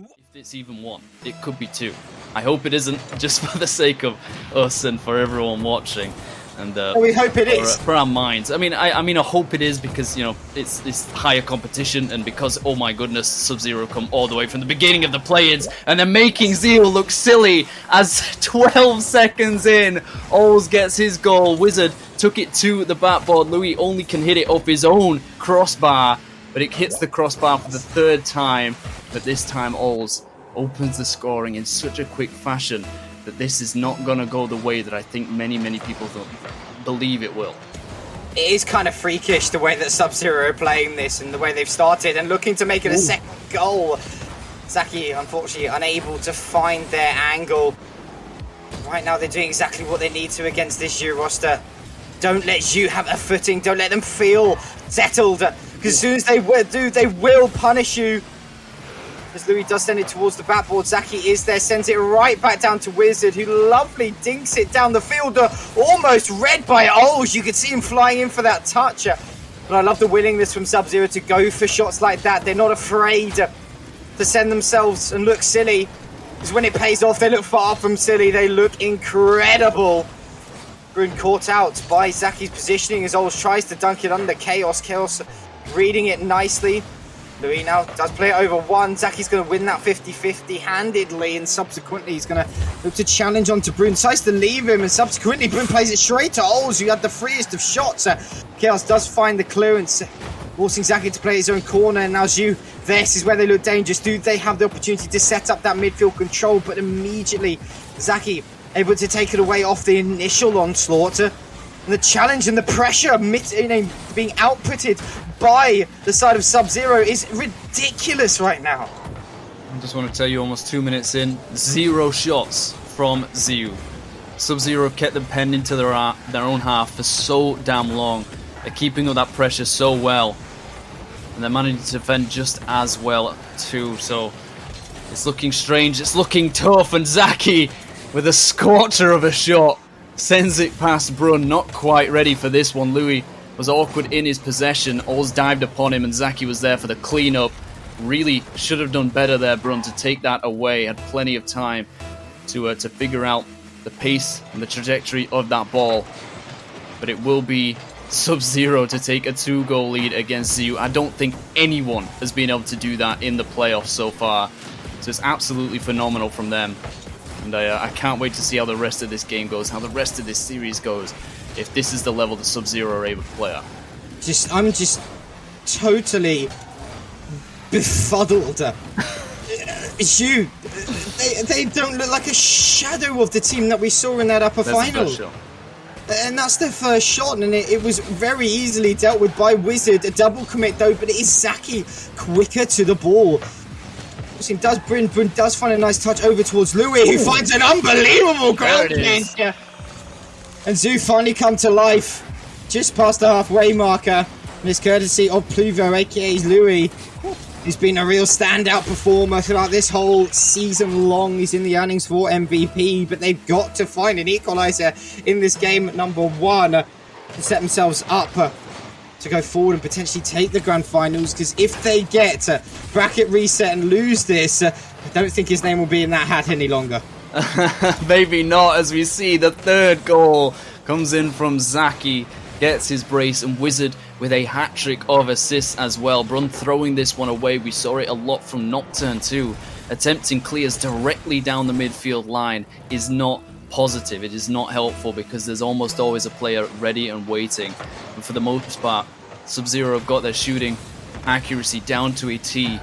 If it's even one, it could be two. I hope it isn't, just for the sake of us and for everyone watching. And we hope it is for our minds. I mean, I hope it is because, you know, it's higher competition, and because, oh my goodness, Sub-Zero come all the way from the beginning of the play-ins, and they're making Zeal look silly as 12 seconds in, Ols gets his goal. Wizard took it to the backboard. Louis only can hit it off his own crossbar, but it hits the crossbar for the third time. But this time, Ols opens the scoring in such a quick fashion that this is not going to go the way that I think many people believe it will. It is kind of freakish the way that Sub-Zero are playing this and the way they've started and looking to make it a second goal. Zaki, unfortunately, unable to find their angle. Right now, they're doing exactly what they need to against this Zhu roster. Don't let Zhu have a footing. Don't let them feel settled. Because as soon as they do, they will punish you. As Louis does send it towards the backboard, Zaki is there, sends it right back down to Wizard, who lovely dinks it down the field, almost read by Ols. You could see him flying in for that touch. But I love the willingness from Sub-Zero to go for shots like that. They're not afraid to send themselves and look silly. Because when it pays off, they look far from silly. They look incredible. Brun caught out by Zaki's positioning as Ols tries to dunk it under Chaos. Chaos reading it nicely. Louis now does play it over one. Zaki's going to win that 50-50 handedly, and subsequently he's going to look to challenge onto Brun. Tries to leave him, and subsequently Brun plays it straight to Ols, who had the freest of shots. Chaos does find the clearance, forcing Zaki to play his own corner. And now Zhu, this is where they look dangerous. Do they have the opportunity to set up that midfield control? But immediately, Zaki able to take it away off the initial onslaught. And the challenge and the pressure being outputted by the side of Sub-Zero is ridiculous right now. I just want to tell you, almost 2 minutes in, 0 shots from Zhu. Sub-Zero have kept them penned into their own half for so damn long. They're keeping up that pressure so well. And they're managing to defend just as well too. So it's looking strange, it's looking tough, and Zaki with a scorcher of a shot sends it past Brun. Not quite ready for this one. Louis was awkward in his possession. Ols dived upon him, and Zaki was there for the cleanup. Really should have done better there, Brun, to take that away. Had plenty of time to figure out the pace and the trajectory of that ball. But it will be Sub-Zero to take a 2-goal lead against Zhu. I don't think anyone has been able to do that in the playoffs so far. So it's absolutely phenomenal from them. And I can't wait to see how the rest of this game goes, how the rest of this series goes, if this is the level that Sub-Zero are able to play at. I'm just totally befuddled. Zhu, they don't look like a shadow of the team that we saw in that upper final. And that's their first shot, and it was very easily dealt with by Wizard. A double commit though, but it is Zaki quicker to the ball. Brun does find a nice touch over towards Louis, who finds an unbelievable ground clearance. And Zhu finally come to life just past the halfway marker. And it's courtesy of Pluvo, aka Louis. He's been a real standout performer throughout this whole season long. He's in the earnings for MVP, but they've got to find an equaliser in this game number 1 to set themselves up to go forward and potentially take the grand finals. Because if they get bracket reset and lose this, I don't think his name will be in that hat any longer. Maybe not, as we see the third goal comes in from Zaki, gets his brace, and Wizard with a hat-trick of assists as well. Brun throwing this one away. We saw it a lot from Nocturne too. Attempting clears directly down the midfield line is not positive. It is not helpful because there's almost always a player ready and waiting. But for the most part, Sub-Zero have got their shooting accuracy down to a T.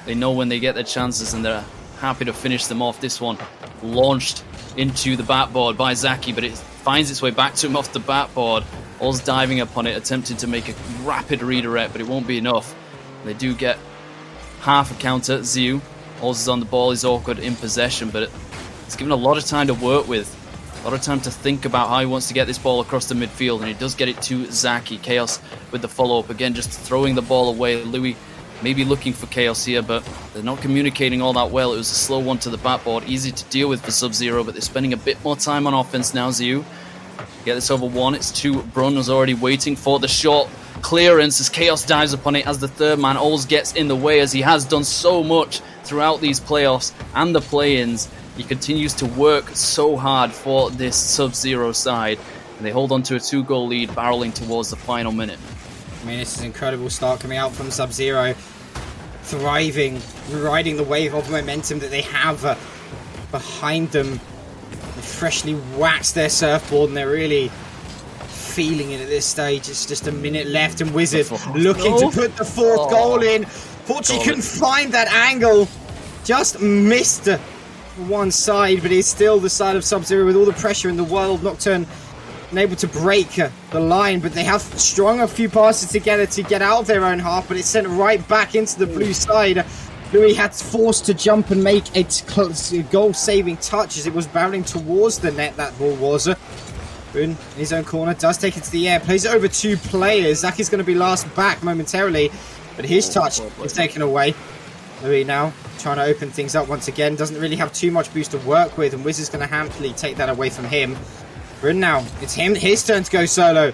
They know when they get their chances, and they're happy to finish them off. This one launched into the backboard by Zaki, but it finds its way back to him off the backboard. Ols diving upon it, attempting to make a rapid redirect, but it won't be enough. They do get half a counter. Zhu, Ols is on the ball, he's awkward in possession, but it's given a lot of time to work with. A lot of time to think about how he wants to get this ball across the midfield, and he does get it to Zaki. Chaos with the follow-up, again just throwing the ball away. Louis maybe looking for Chaos here, but they're not communicating all that well. It was a slow one to the backboard, easy to deal with for Sub-Zero, but they're spending a bit more time on offense now. Zhu get this over 1, it's 2. Brun was already waiting for the shot. clearance as Chaos dives upon it as the third man always gets in the way, as he has done so much throughout these playoffs and the play-ins. He continues to work so hard for this Sub-Zero side, and they hold on to a 2-goal lead, barreling towards the final minute. I mean, this is an incredible start coming out from Sub-Zero, thriving, riding the wave of momentum that they have behind them. They freshly waxed their surfboard, and they're really feeling it at this stage. It's just a minute left, and Wizard looking to put the fourth goal in. Fortunately, couldn't find that angle. Just missed one side, but it's still the side of Sub-Zero with all the pressure in the world. Nocturne unable to break the line, but they have strung a few passes together to get out of their own half, but it's sent right back into the blue side. Louis had forced to jump and make a goal-saving touch as it was barreling towards the net, that ball was. Boone in his own corner does take it to the air, plays it over 2 players. Zaki's going to be last back momentarily, but his touch is taken away. Louis now trying to open things up once again, doesn't really have too much boost to work with, and Wizard's going to happily take that away from him. Bryn now, it's his turn to go solo.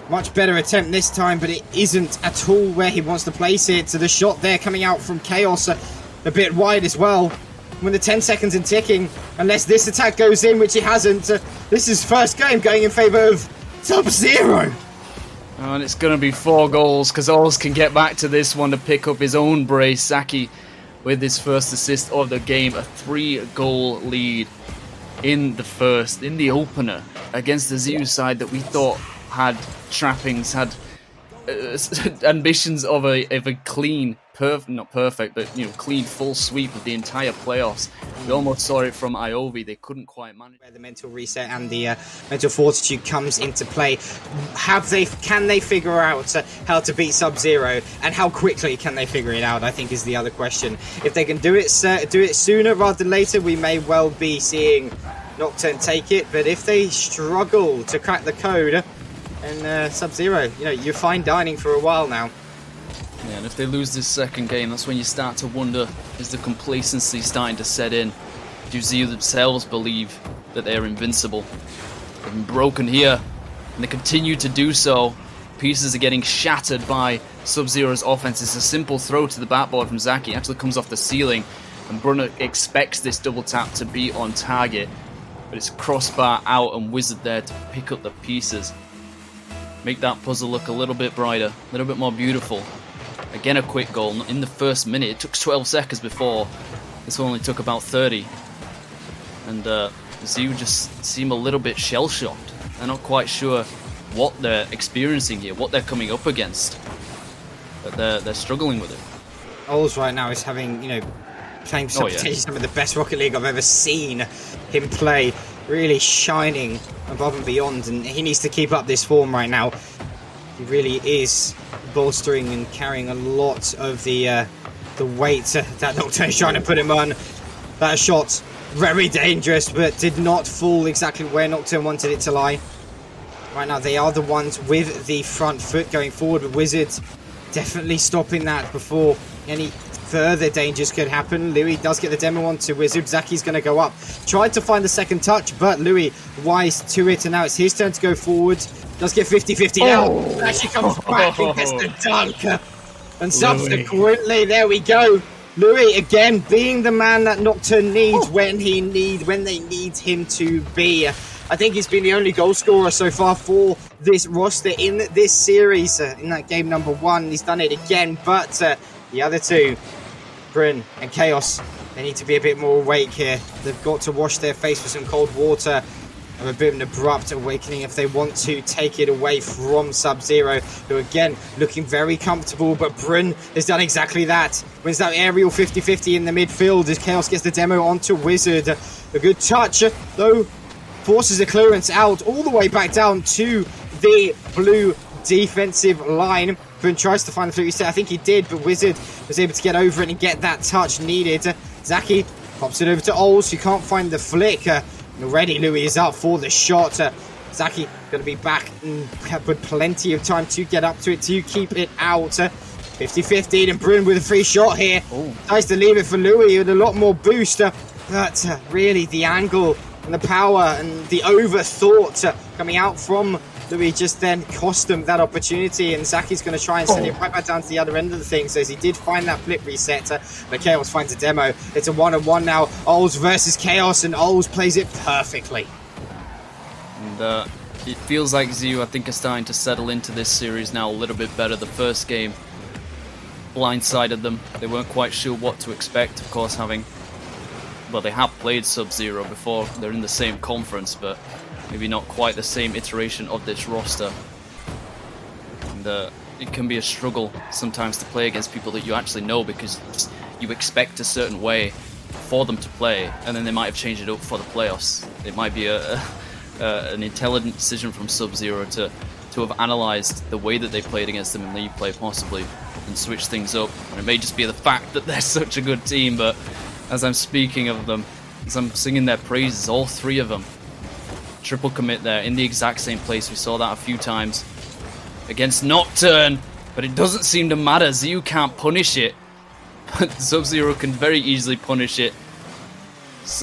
Much better attempt this time, but it isn't at all where he wants to place it. So the shot there coming out from Chaos a bit wide as well. When the 10 seconds in ticking, unless this attack goes in, which it hasn't, this is first game going in favour of Sub-Zero. Oh, and it's going to be 4 goals, because Oz can get back to this one to pick up his own brace. Saki with his first assist of the game, a 3-goal lead in the opener against the ZU side that we thought had trappings, had ambitions of a clean, not perfect, but clean full sweep of the entire playoffs. We almost saw it from Iovi. They couldn't quite manage. Where the mental reset and the mental fortitude comes into play. Can they figure out how to beat Sub-Zero, and how quickly can they figure it out? I think is the other question. If they can do it sooner rather than later, we may well be seeing Nocturne take it. But if they struggle to crack the code, and Sub-Zero, you're fine dining for a while now. Yeah, and if they lose this second game, that's when you start to wonder, is the complacency starting to set in? Do ZU themselves believe that they're invincible? They've been broken here, and they continue to do so. Pieces are getting shattered by Sub-Zero's offense. It's a simple throw to the backboard from Zaki. It actually comes off the ceiling, and Brunner expects this double tap to be on target. But it's crossbar out, and Wizard there to pick up the pieces. Make that puzzle look a little bit brighter, a little bit more beautiful. Again, a quick goal in the first minute. It took 12 seconds before. This one only took about 30. And ZU just seem a little bit shell-shocked. They're not quite sure what they're experiencing here, what they're coming up against. But they're struggling with it. Ols right now is having, playing some of the best Rocket League I've ever seen him play. Really shining above and beyond, and he needs to keep up this form right now. He really is bolstering and carrying a lot of the weight that Nocturne is trying to put him on. That shot, very dangerous, but did not fall exactly where Nocturne wanted it to lie. Right now, they are the ones with the front foot going forward, with Wizard definitely stopping that before any further dangers could happen. Louis does get the demo onto Wizard. Zaki's going to go up. Tried to find the second touch, but Louis wise to it, and now it's his turn to go forward. Does get 50-50 now. Actually comes back and gets the dunk. And subsequently, there we go. Louis again being the man that Nocturne needs when they need him to be. I think he's been the only goal scorer so far for this roster in this series. In that game number 1, he's done it again, but the other two, Bryn and Chaos, they need to be a bit more awake here. They've got to wash their face with some cold water. Have a bit of an abrupt awakening if they want to take it away from Sub-Zero, who again looking very comfortable, but Bryn has done exactly that. Wins that aerial 50-50 in the midfield as Chaos gets the demo onto Wizard. A good touch, though, forces the clearance out all the way back down to the blue defensive line. Bryn tries to find the fluke set. I think he did, but Wizard was able to get over it and get that touch needed. Zaki pops it over to Ols, who can't find the flick. Already Louis is up for the shot. Zaki going to be back with plenty of time to get up to it, to keep it out. 50-50, and Bryn with a free shot here. Tries to leave it for Louis with a lot more boost. But really the angle and the power and the overthought coming out from Louis just then cost them that opportunity, and Zaki's going to try and send it right back down to the other end of the thing. So as he did find that flip reset, but Chaos finds a demo. It's a 1-on-1 now. Ols versus Chaos, and Ols plays it perfectly. And it feels like ZEU, I think, are starting to settle into this series now a little bit better. The first game blindsided them. They weren't quite sure what to expect, of course, well, they have played Sub-Zero before. They're in the same conference, but maybe not quite the same iteration of this roster. And it can be a struggle sometimes to play against people that you actually know, because you expect a certain way for them to play, and then they might have changed it up for the playoffs. It might be an intelligent decision from Sub-Zero to have analysed the way that they played against them in League play, possibly, and switch things up. And it may just be the fact that they're such a good team, but as I'm speaking of them, as I'm singing their praises, all three of them, triple commit there in the exact same place. We saw that a few times against Nocturne, but it doesn't seem to matter. ZEU can't punish it, but Sub-Zero can very easily punish it.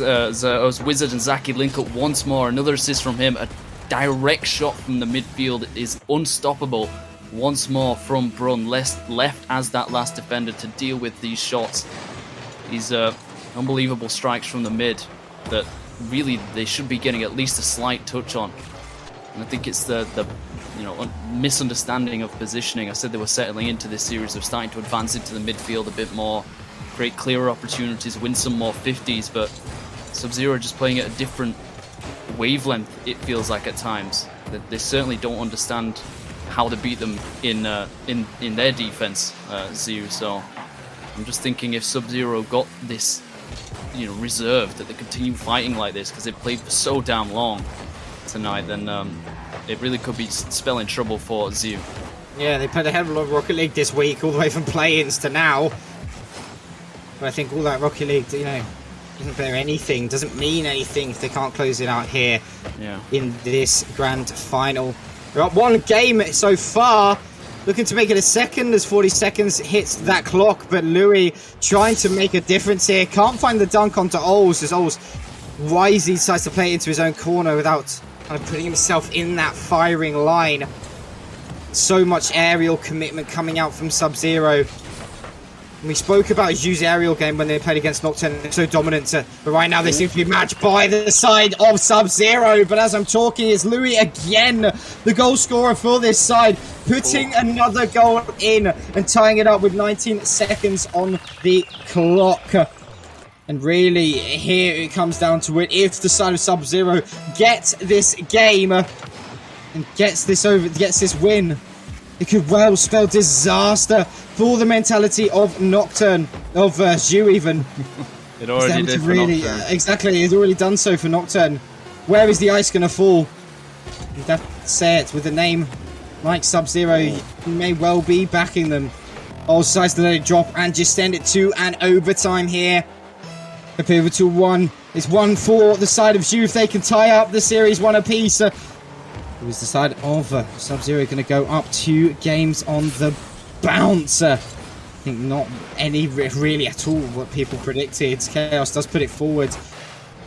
As Wizard and Zaki link up once more, another assist from him, a direct shot from the midfield is unstoppable. Once more from Brun, left as that last defender to deal with these shots. These unbelievable strikes from the mid that really they should be getting at least a slight touch on. And I think it's the misunderstanding of positioning. I said they were settling into this series. They're starting to advance into the midfield a bit more, create clearer opportunities, win some more 50s, but Sub-Zero just playing at a different wavelength, it feels like at times. That they certainly don't understand how to beat them in their defense, ZEU. So I'm just thinking if Sub-Zero got this, reserved, that they continue fighting like this because they played for so damn long tonight, then it really could be spelling trouble for ZEU. Yeah, they played a hell of a lot of Rocket League this week, all the way from play-ins to now. But I think all that Rocket League, doesn't bear anything, doesn't mean anything if they can't close it out here in this grand final. They're up one game so far, looking to make it a second as 40 seconds hits that clock, but Louis trying to make a difference here. Can't find the dunk onto Ols, as Ols wisely decides to play it into his own corner without kind of putting himself in that firing line. So much aerial commitment coming out from Sub-Zero. We spoke about Zhu's aerial game when they played against Nocturne. They're so dominant, but right now they seem to be matched by the side of Sub-Zero. But as I'm talking, it's Louis again, the goal scorer for this side, putting another goal in and tying it up with 19 seconds on the clock. And really, here it comes down to it. If the side of Sub-Zero gets this game and gets this win, it could well spell disaster for the mentality of Nocturne, of Zhu even. It already did for Nocturne. Exactly, it's already done so for Nocturne. Where is the ice going to fall? You'd have to say it with a name like Sub-Zero. You may well be backing them. All sides to let it drop and just send it to an overtime here. A pivotal one. It's one for the side of Zhu if they can tie up the series one apiece. It was the side of Sub-Zero going to go up 2 games on the bounce. I think not any really at all what people predicted. Chaos does put it forward.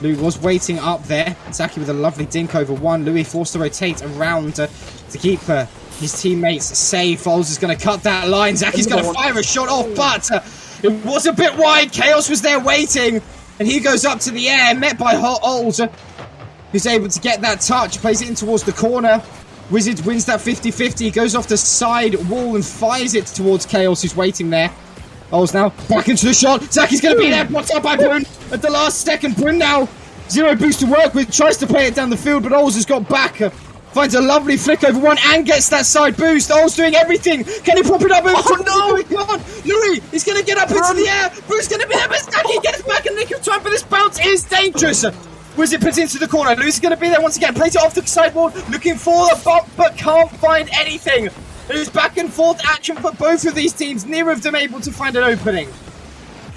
Louis was waiting up there. Zaki with a lovely dink over one. Louis forced to rotate around to keep his teammates safe. Ols is going to cut that line. Zaki's going to fire a shot off, but it was a bit wide. Chaos was there waiting, and he goes up to the air, met by Ols, who's able to get that touch, plays it in towards the corner. Wizard wins that 50-50, goes off the side wall and fires it towards Chaos, who's waiting there. Ols now back into the shot. Zaki's going to be there, blocked up by Brun at the last second. Brun now, 0 boost to work with, tries to play it down the field, but Ols has got back. Finds a lovely flick over one and gets that side boost. Ols doing everything. Can he pop it up? Oh no! Come on, Louis, he's going to get up into the air. Brun's going to be there, but Zaki gets back in the nick of time, but this bounce is dangerous. Wizard puts it into the corner. Louis is going to be there once again. Plays it off the sideboard, looking for the bump, but can't find anything. It is back and forth action for both of these teams. Neither of them able to find an opening.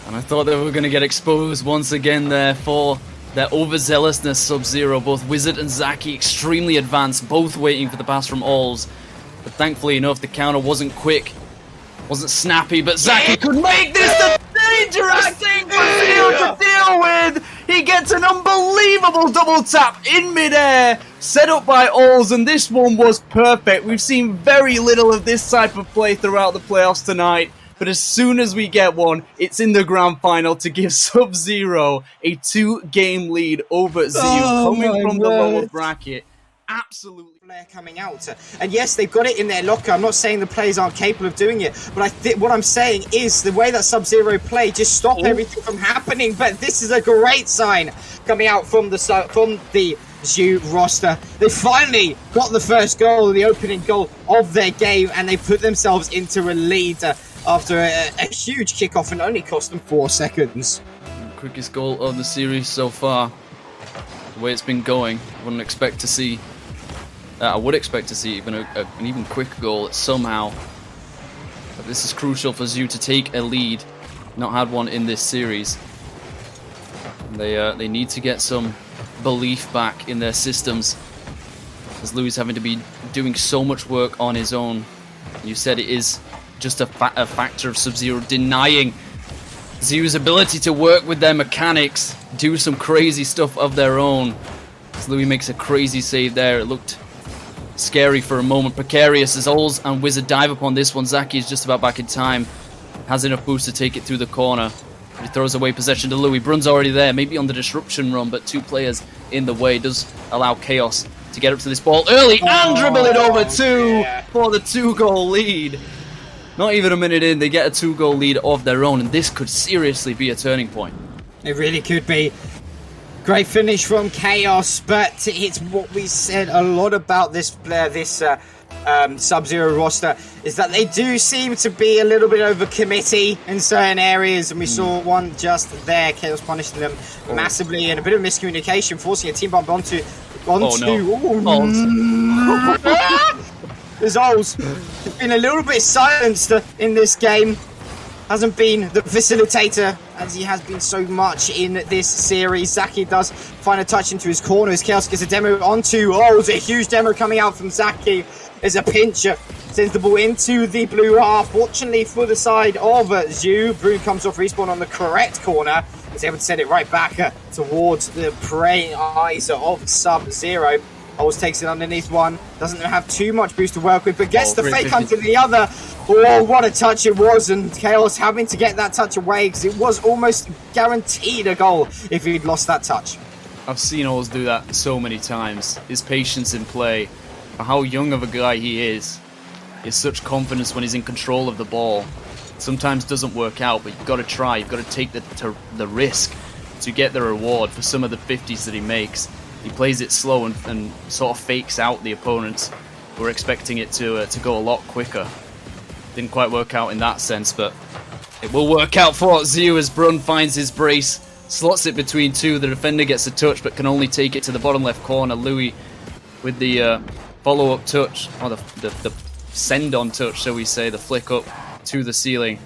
And I thought they were going to get exposed once again there for their overzealousness. Sub-Zero, both Wizard and Zaki extremely advanced, both waiting for the pass from Ols. But thankfully enough, the counter wasn't quick, wasn't snappy, but Zaki could make this the dangerous thing for ZEU to deal with. He gets an unbelievable double tap in midair. set up by Ols, and this one was perfect. We've seen very little of this type of play throughout the playoffs tonight, but as soon as we get one, it's in the grand final to give Sub-Zero a 2-game lead over ZEU, coming from the lower bracket. Absolutely. Player coming out, and yes, they've got it in their locker. I'm not saying the players aren't capable of doing it, but what I'm saying is the way that Sub-Zero play just stop everything from happening. But this is a great sign coming out from the ZEU roster. They finally got the first goal, the opening goal of their game, and they put themselves into a lead after a huge kickoff, and only cost them 4 seconds. Quickest goal of the series so far. The way it's been going, I would expect to see even an even quicker goal somehow. But this is crucial for ZEU to take a lead. Not had one in this series. They need to get some belief back in their systems, as Louis having to be doing so much work on his own. You said it is just a factor of Sub-Zero denying ZEU's ability to work with their mechanics, do some crazy stuff of their own. As Louis makes a crazy save there. It looked scary for a moment, precarious as Ols and Wizard dive upon this one. Zaki is just about back in time, has enough boost to take it through the corner. He throws away possession to Louis. Brun's already there, maybe on the disruption run, but 2 players in the way. Does allow Chaos to get up to this ball early and dribble it over 2 for the 2-goal lead. Not even a minute in, they get a 2-goal lead of their own, and this could seriously be a turning point. It really could be. Great finish from Chaos, but it's what we said a lot about this Sub-Zero roster, is that they do seem to be a little bit over-committee in certain areas, and we saw one just there. Chaos punishing them massively, and a bit of miscommunication, forcing a team bump onto There's Ols. He's been a little bit silenced in this game. Hasn't been the facilitator as he has been so much in this series. Zaki does find a touch into his corner as Chaos gets a demo onto Ols. A huge demo coming out from Zaki. There's a pinch. Sends the ball into the blue half. Fortunately for the side of ZEU, Brune comes off respawn on the correct corner. Is able to send it right back towards the praying eyes of Sub-Zero. Ols takes it underneath one, doesn't have too much boost to work with, but gets the fake onto the other. Oh, what a touch it was, and Chaos having to get that touch away because it was almost guaranteed a goal if he'd lost that touch. I've seen Ols do that so many times. His patience in play, for how young of a guy he is such confidence when he's in control of the ball. Sometimes doesn't work out, but you've got to try, you've got to take the risk to get the reward for some of the 50s that he makes. He plays it slow and sort of fakes out the opponents. We're expecting it to go a lot quicker. Didn't quite work out in that sense, but it will work out for ZEU as Brun finds his brace, slots it between 2. The defender gets a touch, but can only take it to the bottom left corner. Louis with the follow-up touch, or the send-on touch, shall we say, the flick up to the ceiling.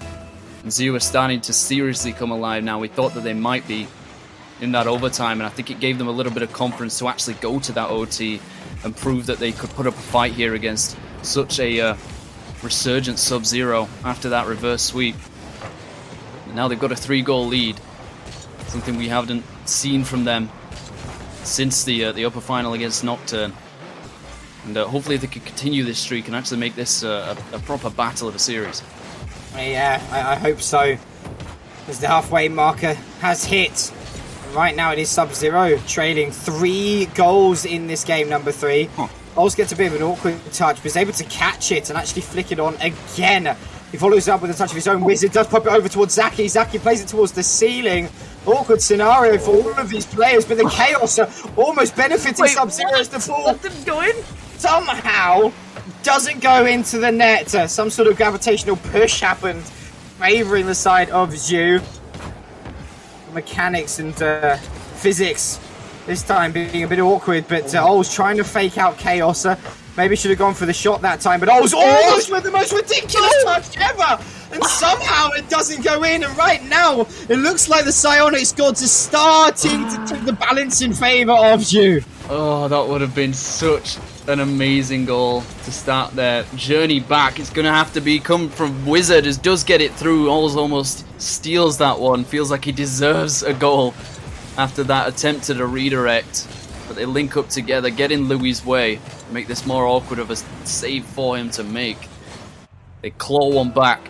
And ZEU are starting to seriously come alive now. We thought that they might be in that overtime, and I think it gave them a little bit of confidence to actually go to that OT and prove that they could put up a fight here against such a resurgent Sub-Zero after that reverse sweep. And now they've got a 3-goal lead, something we haven't seen from them since the upper final against Nocturne. And hopefully they can continue this streak and actually make this a proper battle of a series. Yeah, I hope so, as the halfway marker has hit. Right now it is Sub-Zero trailing 3 goals in this game, number 3. Ols gets a bit of an awkward touch, but is able to catch it and actually flick it on again. He follows up with a touch of his own. Wizard does pop it over towards Zaki. Zaki plays it towards the ceiling. Awkward scenario for all of these players, but the Chaos are almost benefiting Sub-Zero as the ball somehow doesn't go into the net. Some sort of gravitational push happened, favouring the side of ZEU. Mechanics and physics this time being a bit awkward, but Ols trying to fake out Chaos. Maybe should have gone for the shot that time, but Ols almost with the most ridiculous touch ever, and somehow it doesn't go in. And right now it looks like the Psionics gods are starting to tip the balance in favour of ZEU. Oh, that would have been such an amazing goal to start their journey back. It's going to have to come from Wizard, as does get it through. Ols almost steals that one. Feels like he deserves a goal after that attempt at a redirect. But they link up together, get in Louis' way, make this more awkward of a save for him to make. They claw one back.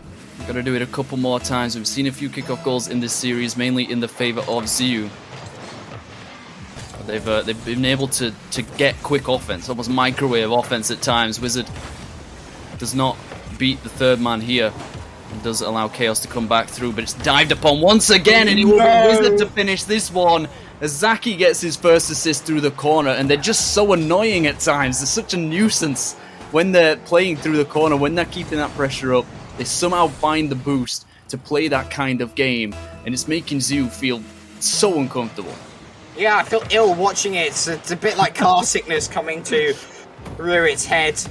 Got to do it a couple more times. We've seen a few kickoff goals in this series, mainly in the favor of CEU. They've been able to get quick offense, almost microwave offense at times. Wizard does not beat the third man here. It does allow Chaos to come back through, but it's dived upon once again, and it will be Wizard to finish this one. As Zaki gets his first assist through the corner, and they're just so annoying at times. They're such a nuisance when they're playing through the corner, when they're keeping that pressure up. They somehow find the boost to play that kind of game, and it's making CEU feel so uncomfortable. Yeah, I feel ill watching it. It's a bit like car sickness coming to rear its head.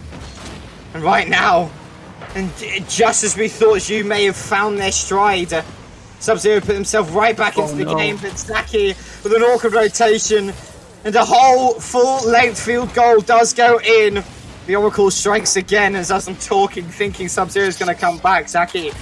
And right now, and just as we thought CEU may have found their stride, Sub-Zero put himself right back into the game, but Zaki with an awkward rotation, and a whole full-length field goal does go in. The Oracle strikes again as I'm talking, thinking Sub-Zero is going to come back. Zaki,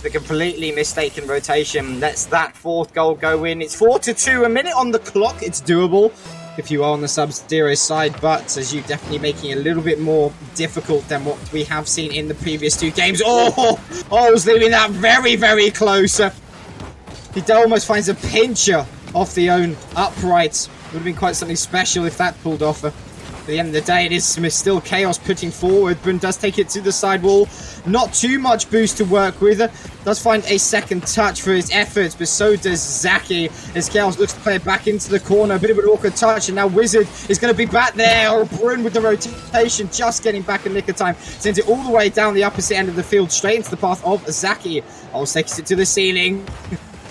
the completely mistaken rotation, lets that fourth goal go in. It's 4-2, a minute on the clock. It's doable if you are on the Sub-Zero side, but as you definitely making it a little bit more difficult than what we have seen in the previous two games. Oh, I was leaving that very, very close. He almost finds a pincher off the own upright. Would have been quite something special if that pulled off. At the end of the day, it is still Chaos putting forward. Brun does take it to the side wall. Not too much boost to work with. Does find a second touch for his efforts, but so does Zaki. As Chaos looks to play it back into the corner. A bit of an awkward touch, and now Wizard is going to be back there. Or Brun with the rotation, just getting back in nick of time. Sends it all the way down the opposite end of the field, straight into the path of Zaki. Almost takes it to the ceiling.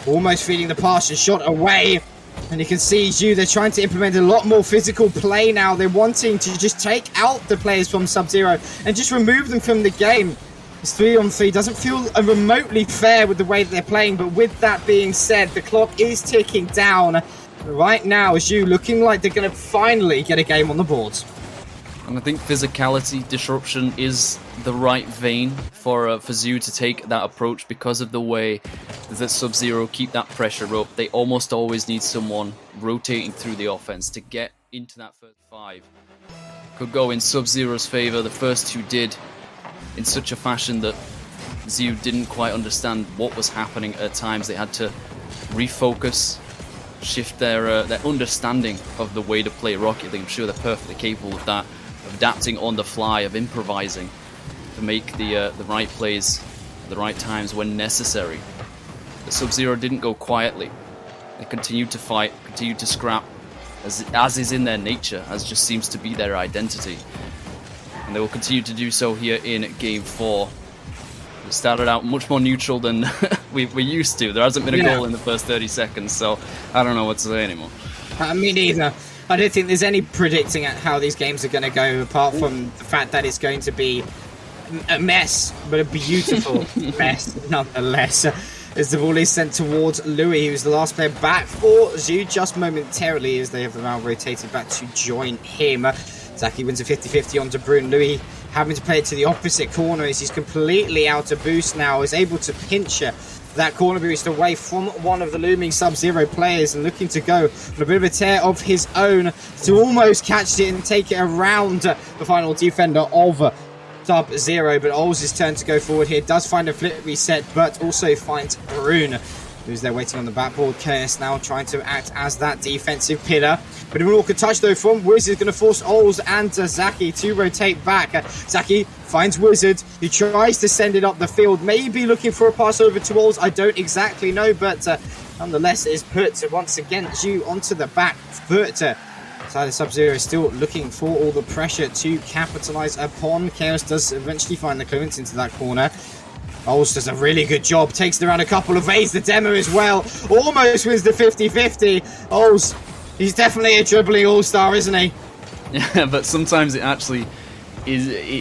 Almost feeding the pass and shot away. And you can see CEU, they're trying to implement a lot more physical play now. They're wanting to just take out the players from Sub-Zero and just remove them from the game. This 3-on-3 doesn't feel remotely fair with the way that they're playing, but with that being said, the clock is ticking down. Right now, CEU looking like they're going to finally get a game on the board. And I think physicality, disruption is the right vein for CEU to take that approach because of the way that Sub-Zero keep that pressure up. They almost always need someone rotating through the offense to get into that first five. Could go in Sub-Zero's favor. The first two did in such a fashion that CEU didn't quite understand what was happening at times. They had to refocus, shift their understanding of the way to play Rocket League. I'm sure they're perfectly capable of that, of adapting on the fly, of improvising to make the right plays at the right times when necessary. The Sub-Zero didn't go quietly. They continued to fight, continued to scrap, as is in their nature, as just seems to be their identity. And they will continue to do so here in Game 4. We started out much more neutral than we're used to. There hasn't been a goal in the first 30 seconds, so I don't know what to say anymore. Me neither. I don't think there's any predicting at how these games are going to go, apart from the fact that it's going to be a mess, but a beautiful mess nonetheless. As the ball is sent towards Louis, who's the last player back for CEU just momentarily, as they have now rotated back to join him. Zaki wins a 50-50 onto Brun. Louis having to play it to the opposite corner as he's completely out of boost now, is able to pinch that corner boost away from one of the looming Sub-Zero players and looking to go on a bit of a tear of his own to almost catch it and take it around the final defender of Sub-Zero. But Ols' turn to go forward here, does find a flip reset, but also finds Brun, who's there waiting on the backboard. Chaos now trying to act as that defensive pillar. But a awkward touch though from Wizard, going to force Ols and Zaki to rotate back. Zaki finds Wizard, who tries to send it up the field, maybe looking for a pass over to Ols, I don't exactly know, but nonetheless it is put once again CEU onto the back foot. So the Sub-Zero is still looking for all the pressure to capitalize upon. Chaos does eventually find the clearance into that corner. Ols does a really good job, takes it around a couple of ways, the demo as well, almost wins the 50-50. Ols, he's definitely a dribbling all-star, isn't he? Yeah, but sometimes it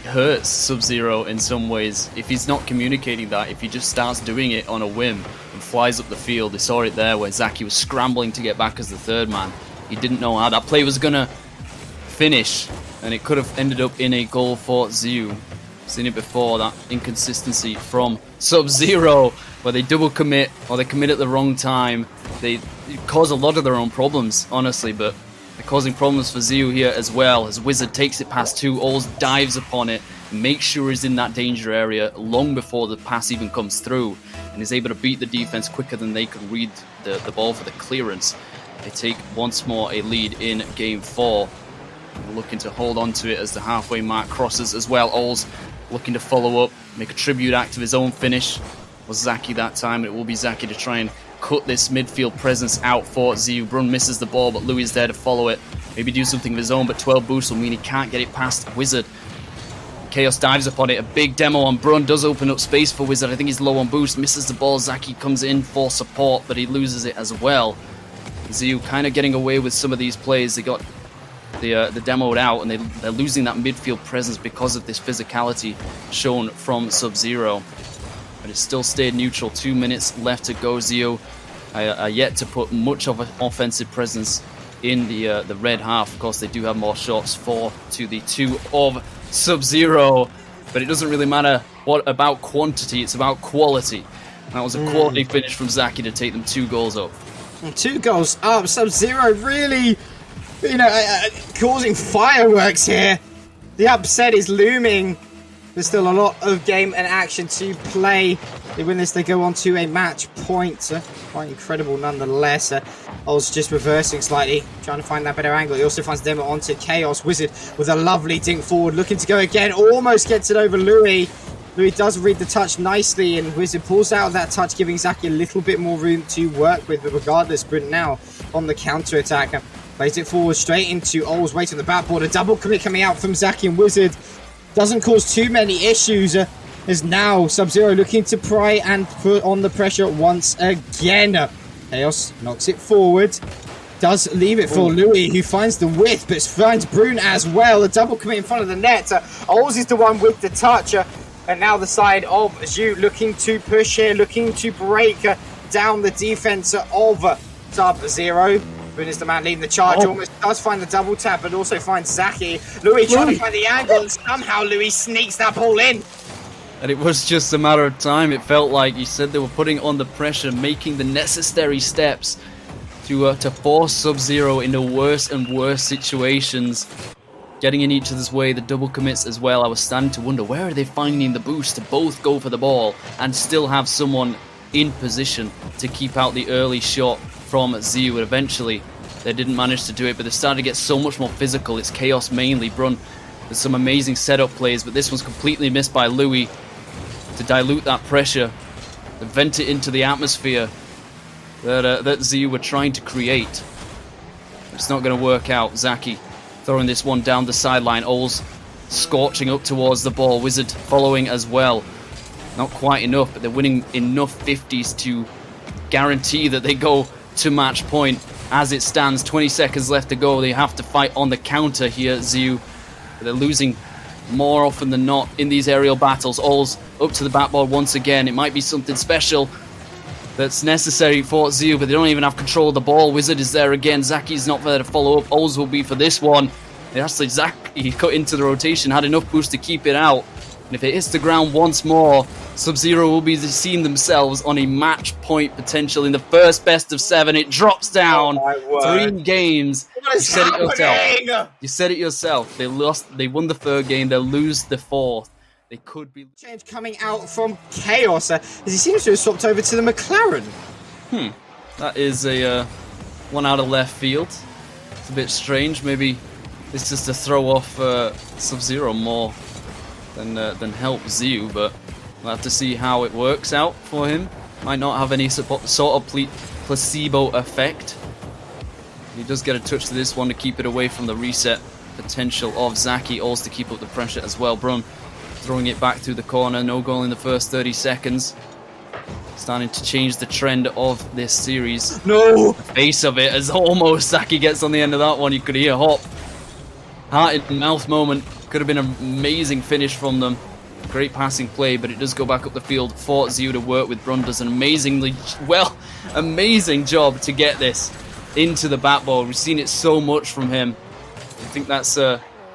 hurts Sub-Zero in some ways if he's not communicating that, if he just starts doing it on a whim and flies up the field. They saw it there where Zaki was scrambling to get back as the third man. He didn't know how that play was going to finish, and it could have ended up in a goal for CEU. Seen it before, that inconsistency from Sub-Zero, where they double commit or they commit at the wrong time. They cause a lot of their own problems, honestly, but They're causing problems for ZEU here as well, as Wizard takes it past 2, Alls dives upon it, makes sure he's in that danger area long before the pass even comes through, and is able to beat the defense quicker than they could read the ball for the clearance. They take once more a lead in Game 4. Looking to hold on to it as the halfway mark crosses as well. Alls looking to follow up, make a tribute act of his own finish. Was Zaki that time, and it will be Zaki to try and cut this midfield presence out for ZEU. Brun misses the ball, but Louis is there to follow it. Maybe do something of his own, but 12 boosts will mean he can't get it past Wizard. Chaos dives upon it. A big demo on Brun does open up space for Wizard. I think he's low on boost, misses the ball. Zaki comes in for support, but he loses it as well. ZEU kind of getting away with some of these plays. They got the demoed out, and they're losing that midfield presence because of this physicality shown from Sub-Zero. But it's still stayed neutral. 2 minutes left to go. ZEU are yet to put much of an offensive presence in the red half. Of course, they do have more shots, 4 to the 2 of Sub-Zero, but it doesn't really matter what about quantity, it's about quality. And that was a quality finish from Zaki to take them 2 goals up. 2 goals up. Sub-Zero really, causing fireworks here. The upset is looming. There's still a lot of game and action to play. They win this, they go on to a match point. Quite incredible nonetheless. Oz just reversing slightly, trying to find that better angle. He also finds Demo onto Chaos. Wizard with a lovely dink forward, looking to go again. Almost gets it over Louis. Louis does read the touch nicely, and Wizard pulls out of that touch, giving Zaki a little bit more room to work with. But regardless, Brent now on the counter-attack. Plays it forward straight into Ols, waiting on the backboard. A double commit coming out from Zaki, and Wizard doesn't cause too many issues. Is now Sub-Zero looking to pry and put on the pressure once again. Chaos knocks it forward. Does leave it for Louis, who finds the width, but finds Brun as well. A double commit in front of the net. Ols is the one with the touch. And now the side of ZEU looking to push here, looking to break down the defense of Sub-Zero. Brun is the man leading the charge, almost does find the double tap, but also finds Zaki. Louis trying to find the angle, and somehow Louis sneaks that ball in. And it was just a matter of time. It felt like, you said, they were putting on the pressure, making the necessary steps to force Sub-Zero into worse and worse situations. Getting in each other's way, the double commits as well. I was starting to wonder, where are they finding the boost to both go for the ball and still have someone in position to keep out the early shot from ZEU, and eventually they didn't manage to do it, but they started to get so much more physical. It's Chaos mainly. Brun, there's some amazing setup plays, but this one's completely missed by Louis to dilute that pressure, to vent it into the atmosphere that ZEU were trying to create. It's not going to work out. Zaki throwing this one down the sideline. Ols scorching up towards the ball. Wizard following as well. Not quite enough, but they're winning enough 50s to guarantee that they go to match point. As it stands, 20 seconds left to go. They have to fight on the counter here, ZEU. They're losing more often than not in these aerial battles. Ols up to the backboard once again. It might be something special that's necessary for ZEU, but they don't even have control of the ball. Wizard is there again. Zaki's not there to follow up. Ols will be for this one. Actually, Zaki cut into the rotation, had enough boost to keep it out. And if it hits the ground once more, Sub-Zero will be seeing themselves on a match point potential in the first best of 7. It drops down 3 games. What is happening? You said it yourself. They lost. They won the 3rd game. They'll lose the 4th. They could be... Change coming out from Chaos as he seems to have swapped over to the McLaren. That is a one out of left field. It's a bit strange. Maybe it's just to throw off Sub-Zero more than help ZEU, but we'll have to see how it works out for him. Might not have any sort of placebo effect. He does get a touch to this one to keep it away from the reset potential of Zaki. Also to keep up the pressure as well. Brun throwing it back through the corner. No goal in the first 30 seconds. Starting to change the trend of this series. No! The face of it as almost Zaki gets on the end of that one. You could hear Hop. Heart in mouth moment. Could have been an amazing finish from them. Great passing play, but it does go back up the field for ZEU to work with. Brun does an amazing job to get this into the backboard. We've seen it so much from him. I think that's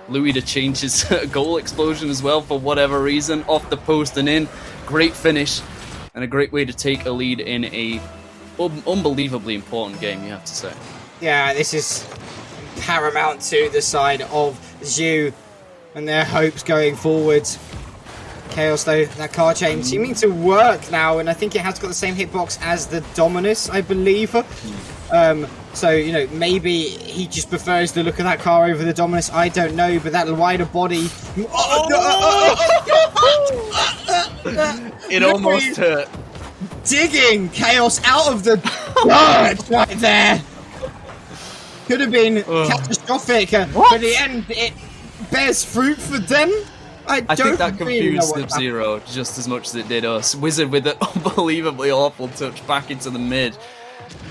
Louis to change his goal explosion as well for whatever reason. Off the post and in. Great finish and a great way to take a lead in a unbelievably important game, you have to say. Yeah, this is paramount to the side of ZEU and their hopes going forward. Chaos, though, that car chain seeming to work now, and I think it has got the same hitbox as the Dominus, I believe. So, you know, maybe he just prefers the look of that car over the Dominus. I don't know, but that wider body... It almost hurt. Digging Chaos out of the dirt right there. Could have been catastrophic, but in the end, it bears fruit for them. I think that confused Sub-Zero just as much as it did us. Wizard with an unbelievably awful touch back into the mid.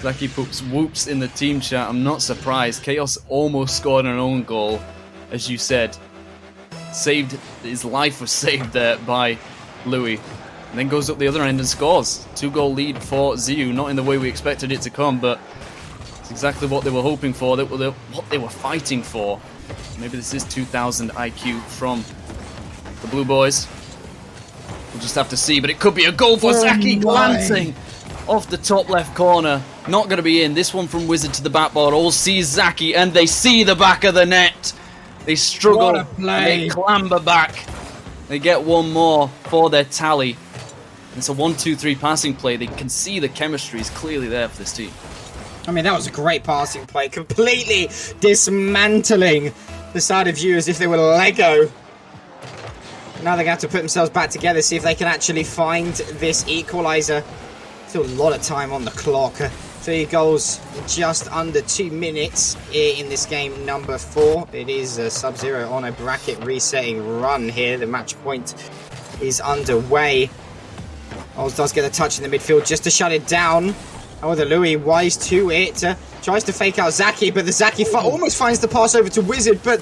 Zaki puts whoops in the team chat. I'm not surprised. Chaos almost scored an own goal, as you said. His life was saved there by Louis. And then goes up the other end and scores. 2-goal lead for ZEU. Not in the way we expected it to come, but it's exactly what they were hoping for, what they were fighting for. Maybe this is 2000 IQ from the Blue Boys. We'll just have to see, but it could be a goal for Zaki, glancing off the top left corner. Not going to be in. This one from Wizard to the backboard. All sees Zaki, and they see the back of the net. They struggle, and they clamber back. They get one more for their tally. It's a 1-2-3 passing play. They can see the chemistry is clearly there for this team. I mean, that was a great passing play. Completely dismantling the side of ZEU as if they were Lego. Now they're going to have to put themselves back together, see if they can actually find this equaliser. Still a lot of time on the clock. 3 goals in just under 2 minutes in this game number 4. It is Sub-Zero on a bracket resetting run here. The match point is underway. Oz does get a touch in the midfield just to shut it down. However, Louis, wise to it, tries to fake out Zaki, but the Zaki almost finds the pass over to Wizard, but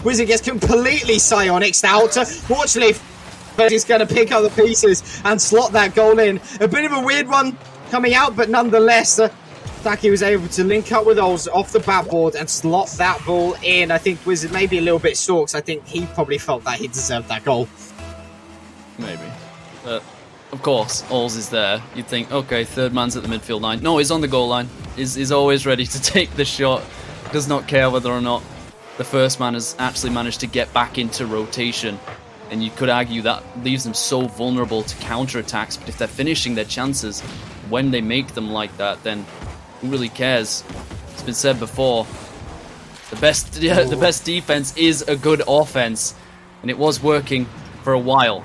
Wizard gets completely psionicsed out. Fortunately, but he's going to pick up the pieces and slot that goal in. A bit of a weird one coming out, but nonetheless, Zaki was able to link up with Oz off the backboard and slot that ball in. I think Wizard maybe a little bit sore, because I think he probably felt that he deserved that goal. Maybe. Of course, Oz is there. You'd think, okay, third man's at the midfield line. No, he's on the goal line. He's always ready to take the shot. Does not care whether or not the first man has actually managed to get back into rotation. And you could argue that leaves them so vulnerable to counterattacks. But if they're finishing their chances when they make them like that, then who really cares? It's been said before. The best defense is a good offense, and it was working for a while.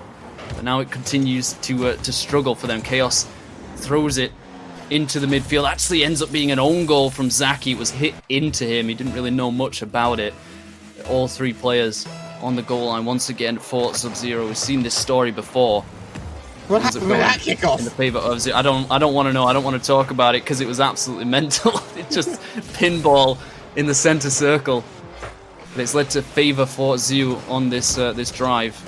But now it continues to struggle for them. Chaos throws it into the midfield. Actually ends up being an own goal from Zaki. It was hit into him. He didn't really know much about it. All 3 players on the goal line once again for Sub-Zero. We've seen this story before. What happened with that kickoff? In the favour of ZEU. I don't want to know. I don't want to talk about it because it was absolutely mental. It just pinball in the centre circle. But it's led to favour for ZEU on this drive.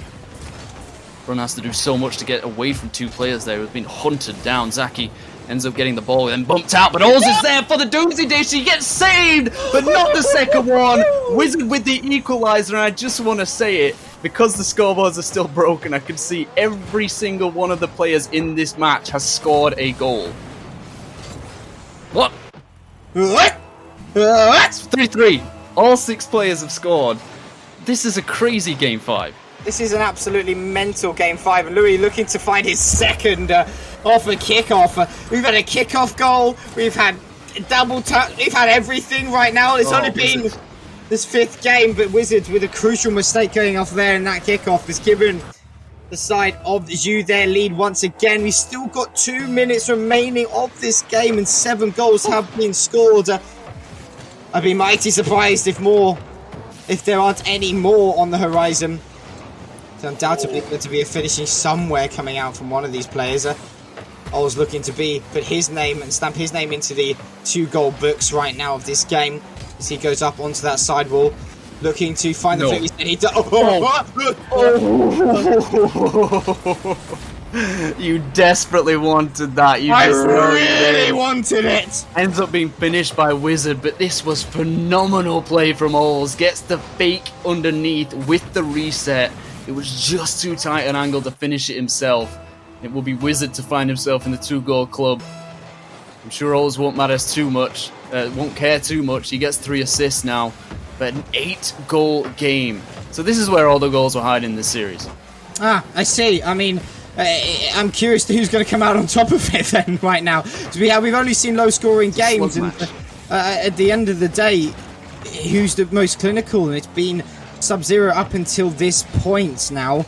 Run has to do so much to get away from 2 players there who've been hunted down. Zaki ends up getting the ball and bumped out, but Oz is there for the doomsday dish. He gets saved, but not the second one. Wizard with the equaliser, and I just want to say it, because the scoreboards are still broken, I can see every single one of the players in this match has scored a goal. What? It's 3-3. All 6 players have scored. This is a crazy Game 5. This is an absolutely mental Game 5. And Louis looking to find his second off a kickoff. We've had a kickoff goal. We've had double touch. We've had everything right now. It's only been this 5th game, but Wizards with a crucial mistake going off there in that kickoff has given the side of ZEU their lead once again. We've still got 2 minutes remaining of this game, and 7 goals have been scored. I'd be mighty surprised if there aren't any more on the horizon. So undoubtedly going to be a finishing somewhere coming out from one of these players. Oz looking to put his name and stamp his name into the 2-goal books right now of this game as he goes up onto that sidewall, looking to find the finish. And he does. You desperately wanted that. I really wanted it. Ends up being finished by Wizard, but this was phenomenal play from Oz. Gets the fake underneath with the reset. It was just too tight an angle to finish it himself. It will be Wizard to find himself in the 2-goal club. I'm sure Oz won't matter too much. Won't care too much. He gets 3 assists now. but an 8-goal game. So this is where all the goals were hiding in this series. Ah, I see. I mean, I'm curious to who's going to come out on top of it then right now. So we've only seen low-scoring games, and at the end of the day, who's the most clinical? And it's been Sub-Zero up until this point now.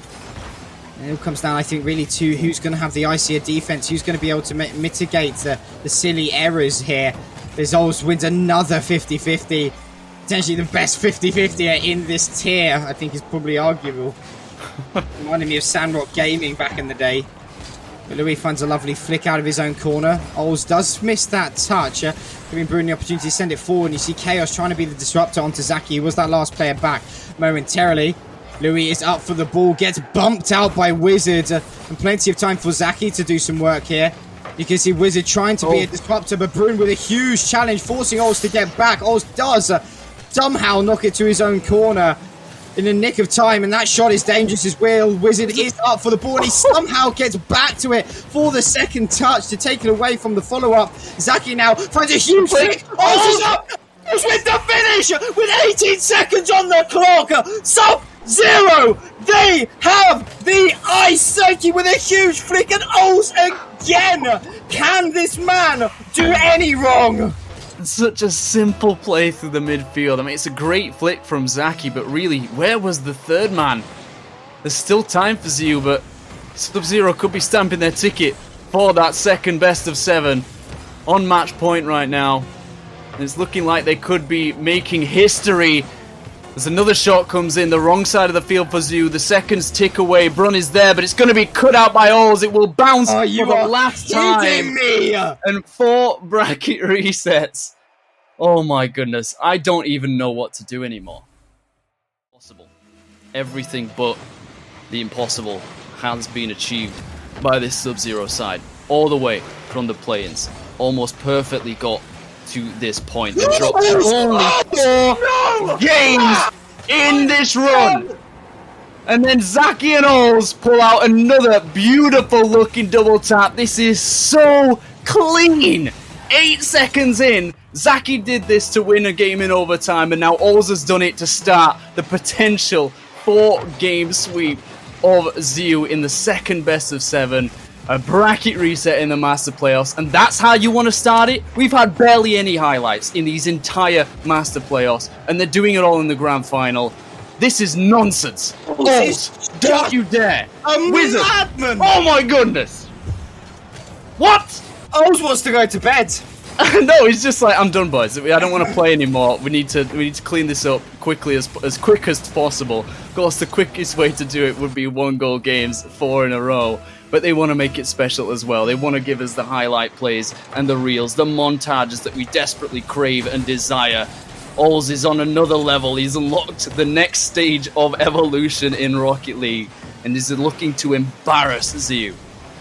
And it all comes down, I think, really to who's going to have the icier defense, who's going to be able to mitigate the silly errors here. As Ols wins another 50-50. Potentially the best 50-50 in this tier, I think is probably arguable. Reminding me of Sandrock Gaming back in the day. But Louis finds a lovely flick out of his own corner. Ols does miss that touch, giving Bruin the opportunity to send it forward. And you see Chaos trying to be the disruptor onto Zaki, who was that last player back momentarily. Louis is up for the ball, gets bumped out by Wizard, and plenty of time for Zaki to do some work here. You can see Wizard trying to be a disruptor, but Bruin with a huge challenge, forcing Ols to get back. Ols does somehow knock it to his own corner in the nick of time, and that shot is dangerous as well. Wizard is up for the ball, and he somehow gets back to it for the second touch to take it away from the follow-up. Zaki now finds a huge flick. Ols is up! Ols with the finish with 18 seconds on the clock. Sub-Zero! They have the ice. Zaki with a huge flick, and Ols again! Can this man do any wrong? Such a simple play through the midfield. I mean, it's a great flick from Zaki, but really, where was the third man? There's still time for ZU, but Sub-Zero could be stamping their ticket for that second best of 7 on match point right now. And it's looking like they could be making history. There's another shot comes in, the wrong side of the field for ZU. The seconds tick away. Brun is there, but it's going to be cut out by Ols. It will bounce for the last time. And 4 bracket resets. Oh my goodness. I don't even know what to do anymore. Possible. Everything but the impossible has been achieved by this Sub-Zero side. All the way from the play-ins. Almost perfectly got to this point. They dropped only 4 games in this run. And then Zaki and Ols pull out another beautiful looking double tap. This is so clean. 8 seconds in, Zaki did this to win a game in overtime, and now Ols has done it to start the potential 4-game sweep of ZU in the second best of 7. A bracket reset in the Master Playoffs, and that's how you want to start it? We've had barely any highlights in these entire Master Playoffs, and they're doing it all in the Grand Final. This is nonsense. Ols, don't you dare. Wizard. Madman. Oh my goodness. What? Ols wants to go to bed. No, he's just like, I'm done, boys. I don't want to play anymore. We need to clean this up quickly, as quick as possible. Of course, the quickest way to do it would be 1-goal games, 4 in a row. But they want to make it special as well. They want to give us the highlight plays and the reels, the montages that we desperately crave and desire. Ols is on another level. He's unlocked the next stage of evolution in Rocket League and is looking to embarrass ZU.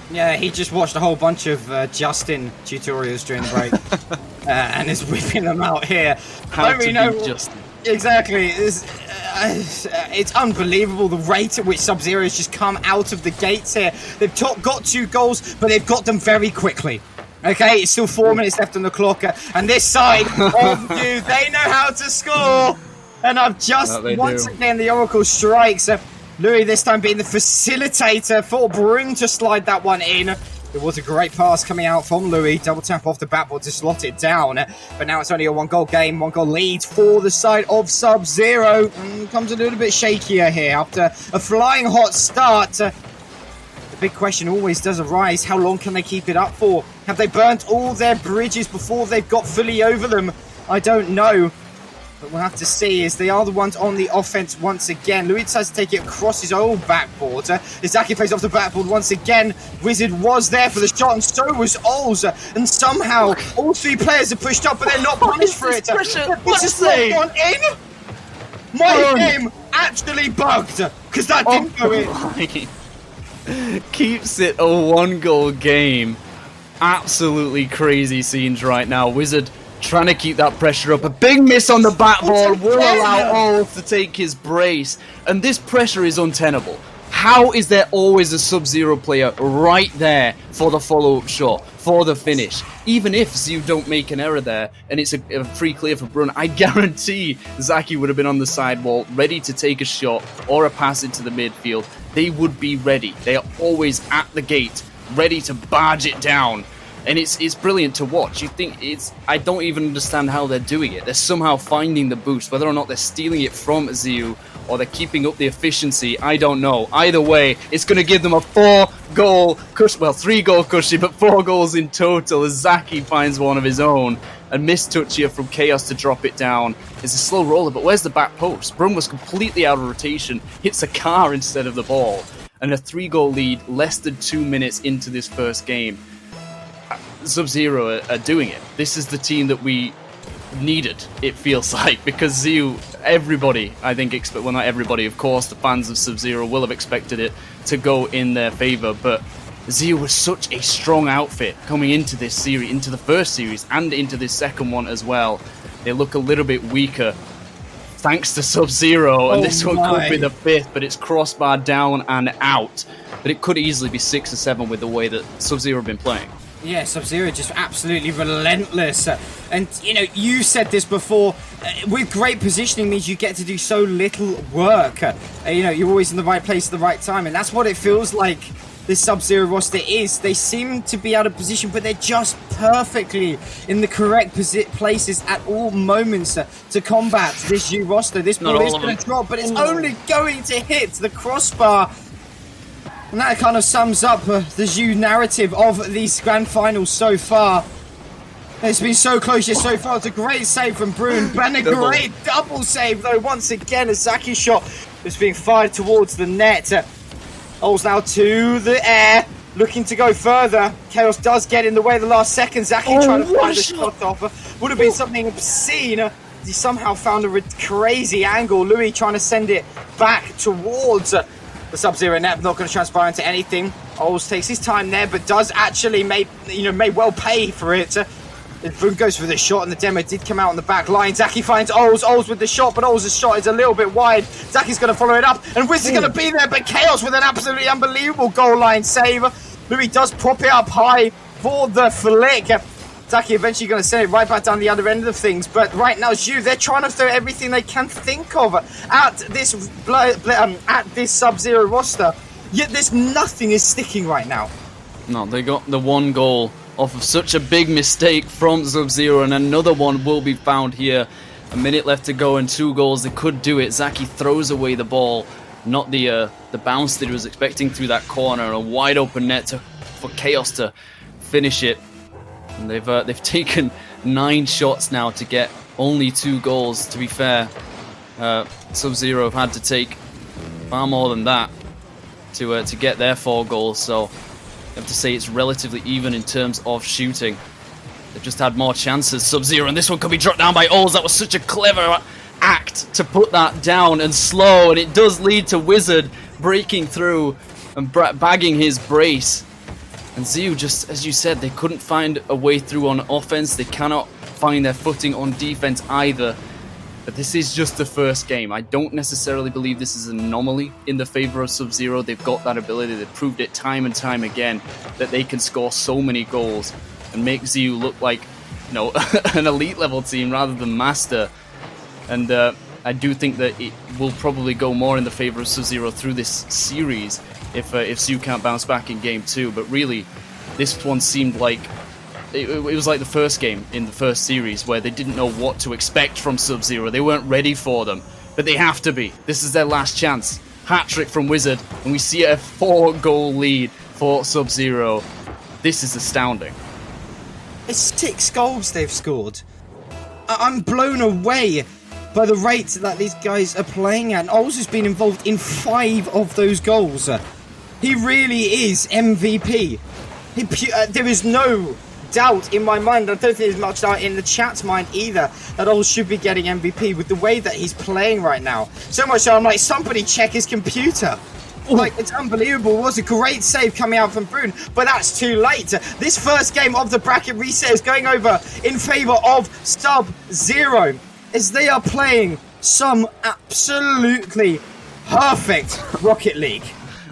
Yeah, he just watched a whole bunch of Justin tutorials during the break and is whipping them out here. How to beat Justin. Exactly. It's unbelievable the rate at which Sub-Zero has just come out of the gates here. They've got 2 goals, but they've got them very quickly. Okay, it's still 4 minutes left on the clock, and this side of you, they know how to score. And I've just, once again, the Oracle strikes. Louis this time being the facilitator for Brun to slide that one in. It was a great pass coming out from Louis. Double tap off the backboard to slot it down. But now it's only a 1-goal game, 1-goal lead for the side of Sub-Zero. Comes a little bit shakier here after a flying hot start. The big question always does arise, how long can they keep it up for? Have they burnt all their bridges before they've got fully over them? I don't know. But we'll have to see, as they are the ones on the offense once again. Louis decides to take it across his own backboard. Zaki plays off the backboard once again. Wizard was there for the shot, and so was Ols. And somehow, all 3 players are pushed up, but they're not punished for it. What's this not gone in? My game actually bugged, because that didn't go in. Keeps it a 1-goal game. Absolutely crazy scenes right now. Wizard trying to keep that pressure up. A big miss on the backboard will allow Ols to take his brace. And this pressure is untenable. How is there always a Sub-Zero player right there for the follow-up shot? for the finish. Even if ZEU don't make an error there, and it's a free clear for Brun, I guarantee Zaki would have been on the sidewall, ready to take a shot or a pass into the midfield. They would be ready. They are always at the gate, ready to barge it down. And it's brilliant to watch. You think I don't even understand how they're doing it. They're somehow finding the boost, whether or not they're stealing it from ZEU or they're keeping up the efficiency, I don't know. Either way, it's going to give them a 4-goal cushion, well, 3-goal cushion, but 4 goals in total as Zaki finds one of his own. And mistouch here from Chaos to drop it down. It's a slow roller, but where's the back post? Brun was completely out of rotation, hits a car instead of the ball. And a 3-goal lead less than 2 minutes into this first game. Sub-Zero are doing it. This is the team that we needed, it feels like, because ZEU, everybody, I think, well, not everybody, of course, the fans of Sub-Zero will have expected it to go in their favor, but ZEU was such a strong outfit coming into this series, into the first series, and into this second one as well. They look a little bit weaker thanks to Sub-Zero, and this one could be the 5th, but it's crossbar down and out. But it could easily be 6 or 7 with the way that Sub-Zero have been playing. Yeah, Sub-Zero just absolutely relentless. And, you know, you said this before, with great positioning means you get to do so little work. You know, you're always in the right place at the right time, and that's what it feels like this Sub-Zero roster is. They seem to be out of position, but they're just perfectly in the correct places at all moments to combat this ZEU roster. This ball is going to drop, but it's only going to hit the crossbar. And that kind of sums up the ZEU narrative of these grand finals so far. It's been so close yet so far. It's a great save from Brun, and a great double save, though, once again, a Zaki shot is being fired towards the net. Oles now to the air, looking to go further. Chaos does get in the way the last second. Zaki trying to find a shot off. Would have been something obscene. He somehow found a crazy angle. Louis trying to send it back towards the Sub-Zero net, not going to transpire into anything. Oles takes his time there, but does actually may well pay for it. Brun goes for the shot, and the demo did come out on the back line. Zaki finds Oles. Oles with the shot, but Oles' shot is a little bit wide. Zaki's going to follow it up, and Wiz is going to be there, but Chaos with an absolutely unbelievable goal line save. Louis does prop it up high for the flick. Zaki eventually going to send it right back down the other end of things, but right now ZEU, they're trying to throw everything they can think of at this Sub-Zero roster, yet nothing is sticking right now. No, they got the 1 goal off of such a big mistake from Sub-Zero, and another one will be found here. A minute left to go and 2 goals. They could do it. Zaki throws away the ball, not the bounce that he was expecting through that corner. A wide open net for Chaos to finish it. And they've taken 9 shots now to get only 2 goals. To be fair, Sub-Zero have had to take far more than that to get their 4 goals. So you have to say it's relatively even in terms of shooting. They've just had more chances. Sub-Zero, and this one could be dropped down by Oles. That was such a clever act to put that down and slow, and it does lead to Wizard breaking through and bagging his brace. And ZEU, just as you said, they couldn't find a way through on offense. They cannot find their footing on defense either. But this is just the first game. I don't necessarily believe this is an anomaly in the favor of Sub-Zero. They've got that ability. They've proved it time and time again that they can score so many goals and make ZEU look like, you know, an elite level team rather than master. And I do think that it will probably go more in the favor of Sub-Zero through this series if ZEU can't bounce back in game 2. But really, this one seemed like it was like the first game in the first series where they didn't know what to expect from Sub-Zero. They weren't ready for them, but they have to be. This is their last chance. Hat-trick from Wizard, and we see a 4-goal lead for Sub-Zero. This is astounding. It's 6 goals they've scored. I'm blown away by the rate that these guys are playing at. And Oles has been involved in 5 of those goals. He really is MVP. There is no doubt in my mind, I don't think there's much doubt in the chat's mind either, that Oles should be getting MVP with the way that he's playing right now. So much so I'm like, somebody check his computer. Like, it's unbelievable. It was a great save coming out from Brun, but that's too late. This first game of the bracket reset is going over in favor of Sub-Zero, as they are playing some absolutely perfect Rocket League.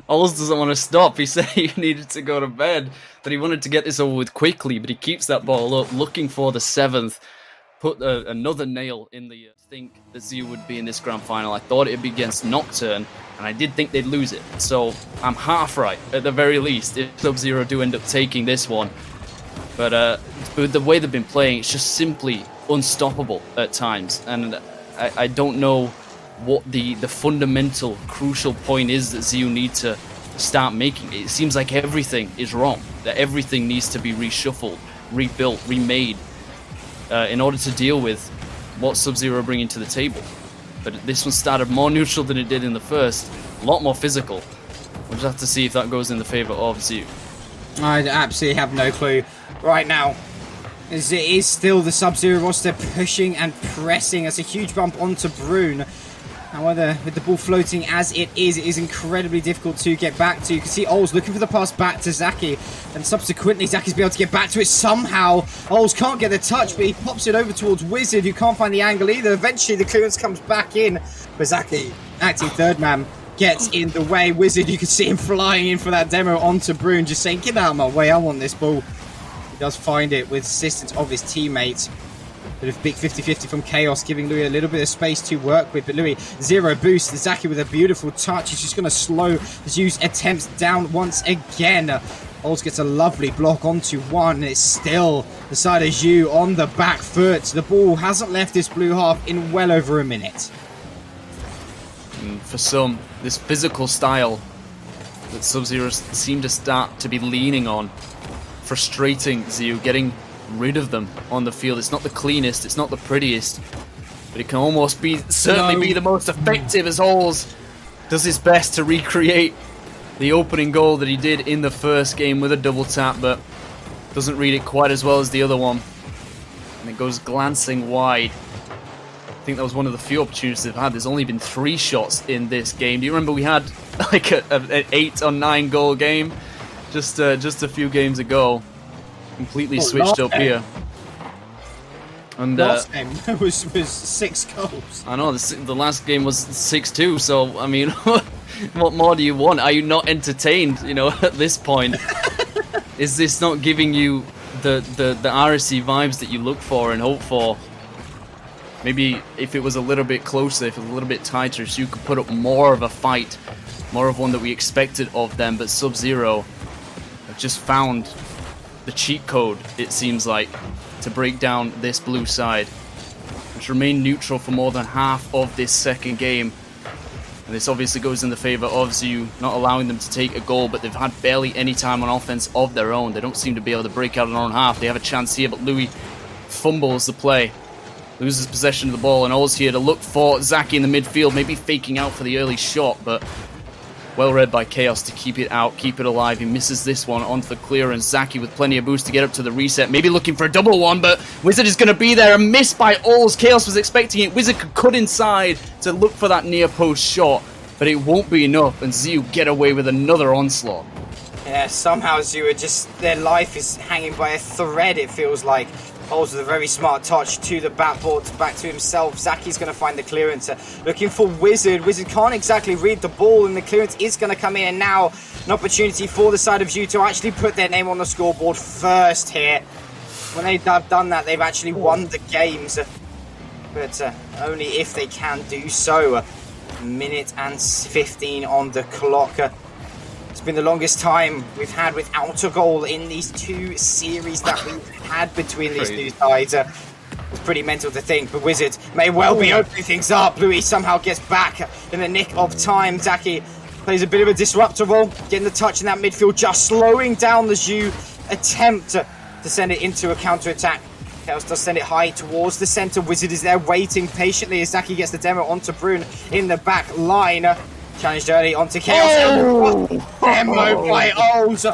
Oz doesn't want to stop. He said he needed to go to bed, that he wanted to get this over with quickly, but he keeps that ball up, looking for the 7th. Put another nail in the think that ZEU would be in this grand final. I thought it'd be against Nocturne, and I did think they'd lose it. So I'm half right, at the very least, if Sub-Zero do end up taking this one. But with the way they've been playing, it's just simply unstoppable at times. And I don't know what the fundamental, crucial point is that ZEU need to start making. It seems like everything is wrong, that everything needs to be reshuffled, rebuilt, remade, in order to deal with what Sub-Zero are bringing to the table. But this one started more neutral than it did in the first, a lot more physical. We'll just have to see if that goes in the favor of ZEU. I absolutely have no clue right now, as it is still the Sub-Zero roster pushing and pressing. That's a huge bump onto Brune. However, with the ball floating as it is incredibly difficult to get back to. You can see Ols looking for the pass back to Zaki, and subsequently Zaki's be able to get back to it somehow. Ols can't get the touch, but he pops it over towards Wizard, who can't find the angle either. Eventually the clearance comes back in, but Zaki, acting third man, gets in the way. Wizard, you can see him flying in for that demo onto Brune, just saying, get out of my way, I want this ball. He does find it with assistance of his teammates. Bit of big 50-50 from Chaos, giving Louis a little bit of space to work with. But Louis, 0 boost. Zaki with a beautiful touch. He's just going to slow Zeu's attempts down once again. Ols gets a lovely block onto 1. It's still the side of Zeu on the back foot. The ball hasn't left this blue half in well over a minute. And for some, this physical style that Sub-Zero seem to start to be leaning on, frustrating ZEU, getting rid of them on the field. It's not the cleanest, it's not the prettiest, but it can almost be, certainly be the most effective, as Ols does his best to recreate the opening goal that he did in the first game with a double tap, but doesn't read it quite as well as the other one, and it goes glancing wide. I think that was one of the few opportunities they've had. There's only been 3 shots in this game. Do you remember we had like an 8 or 9 goal game just a few games ago? Completely switched up here. And last game was 6 goals. I know, the last game was 6-2, so I mean, what more do you want? Are you not entertained, you know, at this point? Is this not giving you the RSC vibes that you look for and hope for? Maybe if it was a little bit closer, if it was a little bit tighter, so you could put up more of a fight, more of one that we expected of them, but Sub-Zero have just found the cheat code, it seems like, to break down this blue side, which remained neutral for more than half of this second game. And this obviously goes in the favor of ZEU, not allowing them to take a goal, but they've had barely any time on offense of their own. They don't seem to be able to break out on their own half. They have a chance here, but Louis fumbles the play, loses possession of the ball, and Oz here to look for Zaki in the midfield, maybe faking out for the early shot, but well read by Chaos to keep it out, keep it alive. He misses this one onto the clearance. Zaki with plenty of boost to get up to the reset. Maybe looking for a double one, but Wizard is going to be there. A miss by Ols. Chaos was expecting it. Wizard could cut inside to look for that near post shot, but it won't be enough, and ZEU get away with another onslaught. Yeah, somehow ZEU are just, their life is hanging by a thread, it feels like. Ols with a very smart touch to the backboard, back to himself. Zaki's going to find the clearance. Looking for Wizard. Wizard can't exactly read the ball, and the clearance is going to come in. And now an opportunity for the side of ZEU to actually put their name on the scoreboard first here. When they've done that, they've actually won the games. But only if they can do so. Minute and 15 on the clock. It's been the longest time we've had without a goal in these 2 series that we've had between these two sides. It's pretty mental to think, but Wizard may well be opening things up. Louis somehow gets back in the nick of time. Zaki plays a bit of a disruptor role, getting the touch in that midfield, just slowing down the ZEU attempt to send it into a counter-attack. Chaos does send it high towards the center. Wizard is there waiting patiently as Zaki gets the demo onto Brune in the back line. Challenged early onto Chaos. Oh. Demo by Ols.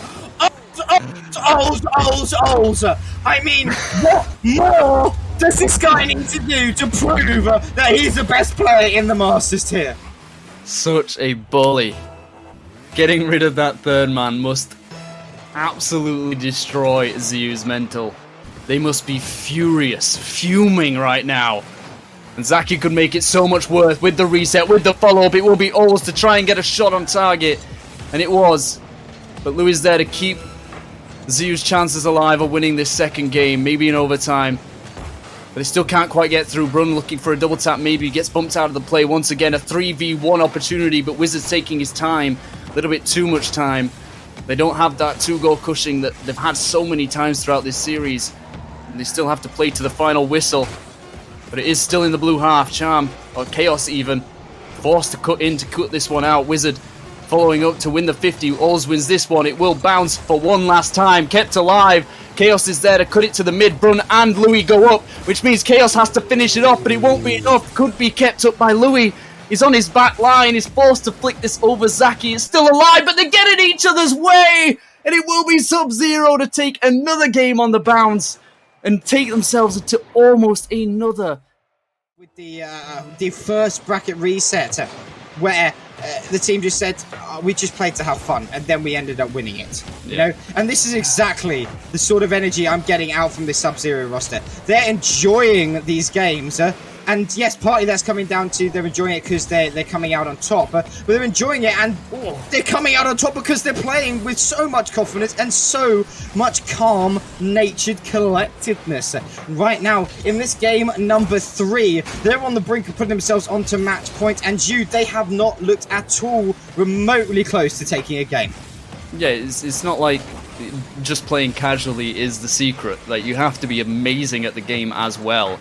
Ols. I mean, what more does this guy need to do to prove that he's the best player in the Masters tier? Such a bully. Getting rid of that third man must absolutely destroy ZEU's mental. They must be furious, fuming right now. And Zaki could make it so much worse with the reset, with the follow-up. It will be Ols to try and get a shot on target. And it was. But Louis there to keep ZEU's chances alive of winning this second game, maybe in overtime. But they still can't quite get through. Brun looking for a double tap, maybe gets bumped out of the play once again. A 3v1 opportunity, but Wizards taking his time. A little bit too much time. They don't have that 2-goal cushion that they've had so many times throughout this series. And they still have to play to the final whistle. But it is still in the blue half. Charm, or Chaos even, forced to cut in to cut this one out. Wizard following up to win the 50. Oz wins this one. It will bounce for one last time. Kept alive. Chaos is there to cut it to the mid. Brun and Louis go up, which means Chaos has to finish it off, but it won't be enough. Could be kept up by Louis. He's on his back line. He's forced to flick this over Zaki. It's still alive, but they're getting each other's way. And it will be Sub-Zero to take another game on the bounce and take themselves into almost another. With the first bracket reset, where the team just said, we just played to have fun, and then we ended up winning it. You know? And this is exactly the sort of energy I'm getting out from this Sub-Zero roster. They're enjoying these games, and yes, partly that's coming down to they're enjoying it because they're coming out on top, but they're enjoying it and they're coming out on top because they're playing with so much confidence and so much calm-natured collectedness. Right now, in this game number 3, they're on the brink of putting themselves onto match point, and they have not looked at all remotely close to taking a game. Yeah, it's not like just playing casually is the secret. Like, you have to be amazing at the game as well.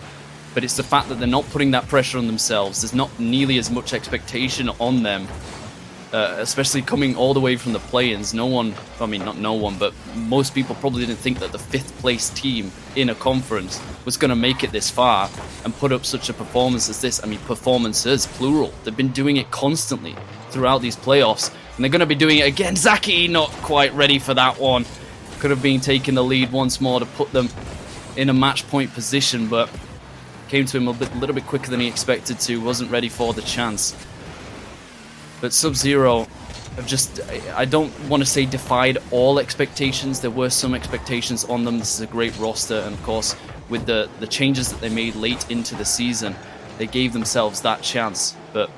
But it's the fact that they're not putting that pressure on themselves. There's not nearly as much expectation on them, especially coming all the way from the play-ins. No one, I mean, not no one, but most people probably didn't think that the 5th place team in a conference was going to make it this far and put up such a performance as this. I mean, performances, plural. They've been doing it constantly throughout these playoffs, and they're going to be doing it again. Zaki not quite ready for that one. Could have been taking the lead once more to put them in a match point position, but came to him a little bit quicker than he expected to, wasn't ready for the chance. But Sub-Zero have just, I don't want to say defied all expectations. There were some expectations on them. This is a great roster, and of course, with the changes that they made late into the season, they gave themselves that chance. But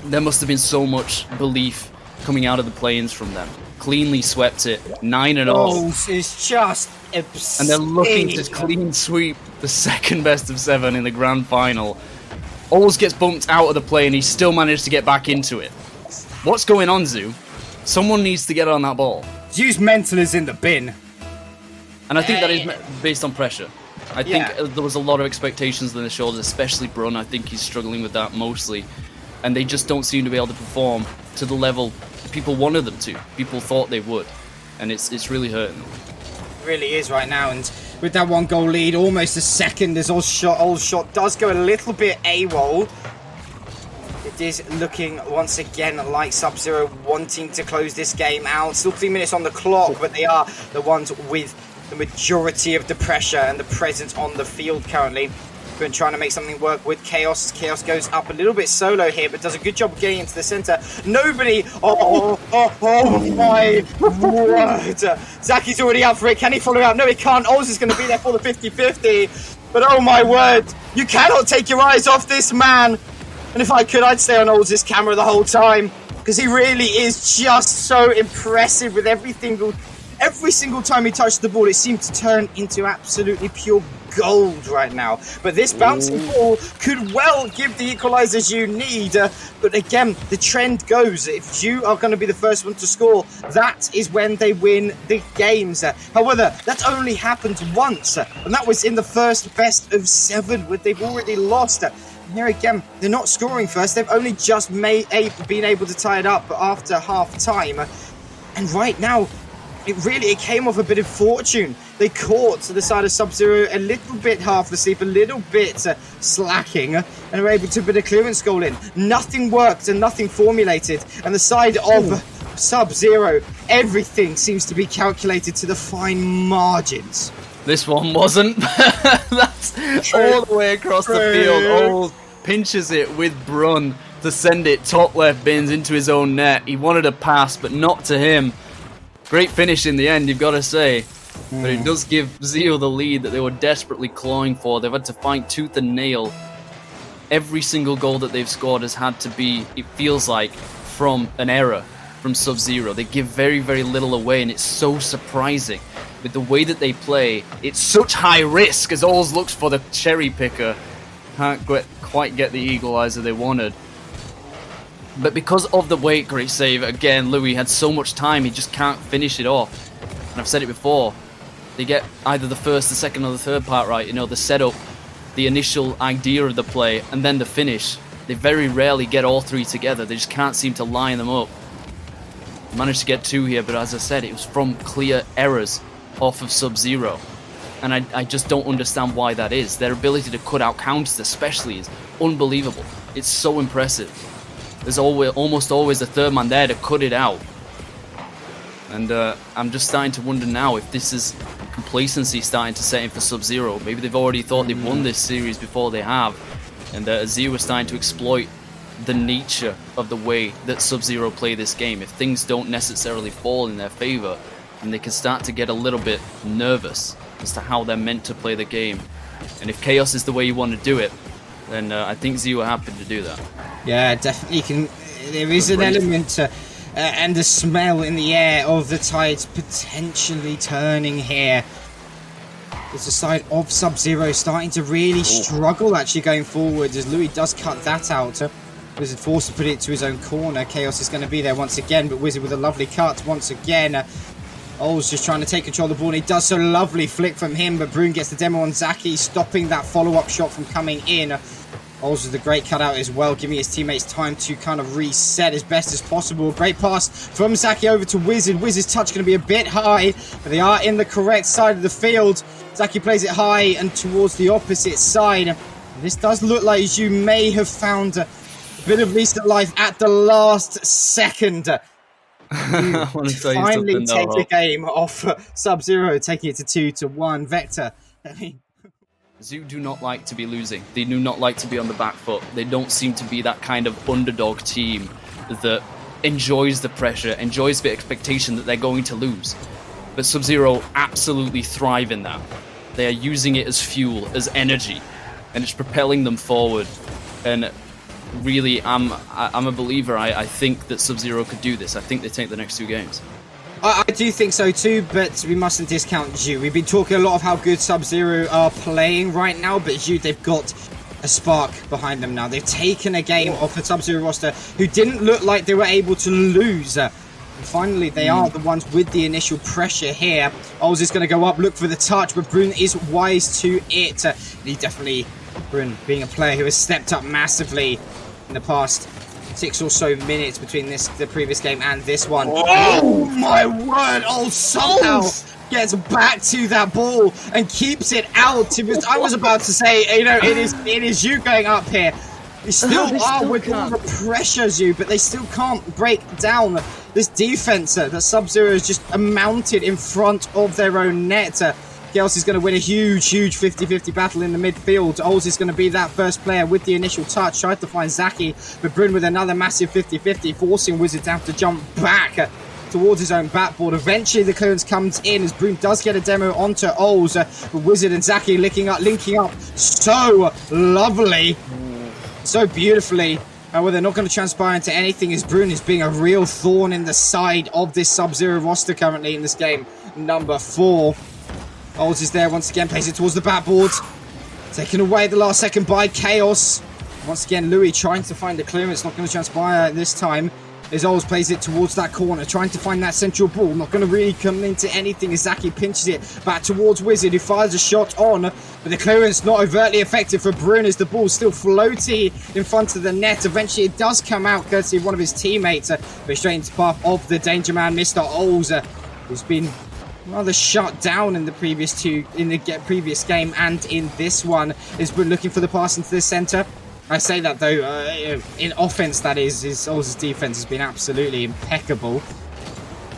there must have been so much belief coming out of the play-ins from them. Cleanly swept it, 9-0. Oh, it's just obscene. And they're looking to clean sweep the second best of 7 in the grand final. Always gets bumped out of the play, and he still managed to get back into it. What's going on, Zoo? Someone needs to get on that ball. Zoo's mental is in the bin. And I think that is based on pressure. I think there was a lot of expectations on the shoulders, especially Brun. I think he's struggling with that mostly. And they just don't seem to be able to perform to the level people wanted them to. People thought they would. And it's really hurting them. It really is right now, and with that 1-goal lead, almost a second as old shot does go a little bit AWOL. It is looking once again like Sub-Zero wanting to close this game out. Still 3 minutes on the clock, but they are the ones with the majority of the pressure and the presence on the field currently. Been trying to make something work with Chaos. Chaos goes up a little bit solo here, but does a good job of getting into the center. Nobody. Oh my word. Zaki's already out for it. Can he follow out? No, he can't. Oz is going to be there for the 50-50. But oh my word, you cannot take your eyes off this man. And if I could, I'd stay on Oz's camera the whole time, because he really is just so impressive with every single time he touched the ball. It seemed to turn into absolutely pure gold right now. But this bouncing ball could well give the equalizers you need. But again, the trend goes, if you are going to be the first one to score, that is when they win the games. However, that only happened once, and that was in the first best of 7, where they've already lost. Here again, they're not scoring first. They've only just been able to tie it up after half time. And right now, it came off a bit of fortune. They caught the side of Sub-Zero a little bit half asleep, a little bit slacking, and were able to put a clearance goal in. Nothing worked and nothing formulated. And the side of Sub-Zero, everything seems to be calculated to the fine margins. This one wasn't. That's all the way across the field. Old pinches it with Brun to send it top left bins into his own net. He wanted a pass, but not to him. Great finish in the end, you've got to say. But it does give ZEU the lead that they were desperately clawing for. They've had to fight tooth and nail. Every single goal that they've scored has had to be, it feels like, from an error. from Sub-Zero. They give very, very little away, and it's so surprising. With the way that they play, it's such high risk as Ols looks for the cherry picker. Can't quite get the equalizer they wanted. But because of the weight, great save, again, Louis had so much time, he just can't finish it off. And I've said it before, they get either the first, the second, or the third part right, you know, the setup, the initial idea of the play, and then the finish. They very rarely get all three together, they just can't seem to line them up. Managed to get 2 here, but as I said, it was from clear errors off of Sub-Zero. And I just don't understand why that is. Their ability to cut out counters especially is unbelievable. It's so impressive. There's almost always a third man there to cut it out. And I'm just starting to wonder now if this is complacency starting to set in for Sub-Zero. Maybe they've already thought they've won this series before they have. And ZEU are starting to exploit the nature of the way that Sub-Zero play this game. If things don't necessarily fall in their favor, then they can start to get a little bit nervous as to how they're meant to play the game. And if chaos is the way you want to do it, then I think ZEU are happy to do that. Yeah, definitely. There is an element and the smell in the air of the tides potentially turning here. It's the side of Sub-Zero starting to really struggle actually going forward as Louis does cut that out. Wizard forced to put it to his own corner. Chaos is going to be there once again, but Wizard with a lovely cut once again. Ols just trying to take control of the ball, and he does so lovely flick from him, but Brune gets the demo on Zaki, stopping that follow-up shot from coming in. Ols with a great cutout as well, giving his teammates time to kind of reset as best as possible. Great pass from Zaki over to Wizard. Wizard's touch going to be a bit high, but they are in the correct side of the field. Zaki plays it high and towards the opposite side. This does look like you may have found a bit of least at life at the last second. I want to tell you finally something, take the game off Sub-Zero, taking it to 2-1. Vector, I mean, ZEU do not like to be losing. They do not like to be on the back foot. They don't seem to be that kind of underdog team that enjoys the pressure, enjoys the expectation that they're going to lose. But Sub-Zero absolutely thrive in that. They are using it as fuel, as energy, and it's propelling them forward. And really, I'm a believer. I think that Sub-Zero could do this. I think they take the next 2 games. I do think so too, but we mustn't discount ZEU. We've been talking a lot of how good Sub-Zero are playing right now, but ZEU, they've got a spark behind them now. They've taken a game off the Sub-Zero roster who didn't look like they were able to lose. And finally, they are the ones with the initial pressure here. Ols is going to go up, look for the touch, but Brune is wise to it. He definitely, Brune being a player who has stepped up massively in the past 6 or so minutes between the previous game and this one. Oh my word! Oh, somehow gets back to that ball and keeps it out. I was about to say, you know, it is you going up here. They still are with all the pressure, ZEU, but they still can't break down this defense that Sub-Zero has just mounted in front of their own net. Gels is going to win a huge 50-50 battle in the midfield. Ols is going to be that first player with the initial touch. Tried to find Zaki, but Brune with another massive 50-50, forcing Wizard to have to jump back towards his own backboard. Eventually the clearance comes in as Brune does get a demo onto Ols. But Wizard and Zaki linking up so lovely, so beautifully. Well, they're not going to transpire into anything as Brune is being a real thorn in the side of this Sub-Zero roster currently in this game. Number 4. Ols is there once again, plays it towards the backboard. Taken away at the last second by Chaos. Once again, Louis trying to find the clearance, not going to transpire this time. As Ols plays it towards that corner, trying to find that central ball. Not going to really come into anything as Zaki pinches it back towards Wizard, who fires a shot on. But the clearance not overtly effective for Brune as the ball still floaty in front of the net. Eventually it does come out courtesy of one of his teammates. But straight into the path of the danger man, Mr. Ols, who's been rather shut down in the previous game and in this one. Has been looking for the pass into the center. I say that though, in offense that is, Ols' defense has been absolutely impeccable.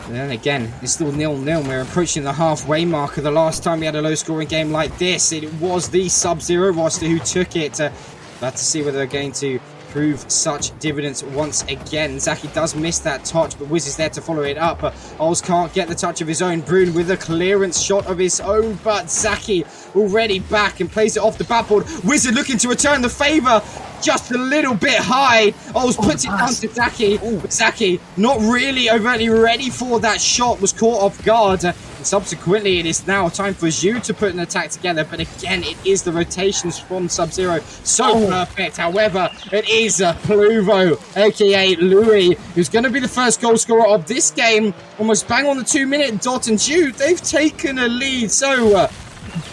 And then again, it's still 0-0. We're approaching the halfway mark of the last time we had a low scoring game like this. It was the Sub-Zero roster who took it. About to see whether they're going to prove such dividends once again. Zaki does miss that touch, but Wiz is there to follow it up. Ols can't get the touch of his own. Brune with a clearance shot of his own, but Zaki already back and plays it off the backboard. Wizard looking to return the favour. just a little bit high. Ols puts it down to Zaki. Zaki, not really overtly ready for that shot, was caught off guard. And subsequently, it is now time for Zhu to put an attack together. But again, it is the rotations from Sub-Zero. So perfect. However, it is Pluvo, aka Louis, who's going to be the first goal scorer of this game. Almost bang on the 2-minute dot. And Zhu, they've taken a lead. So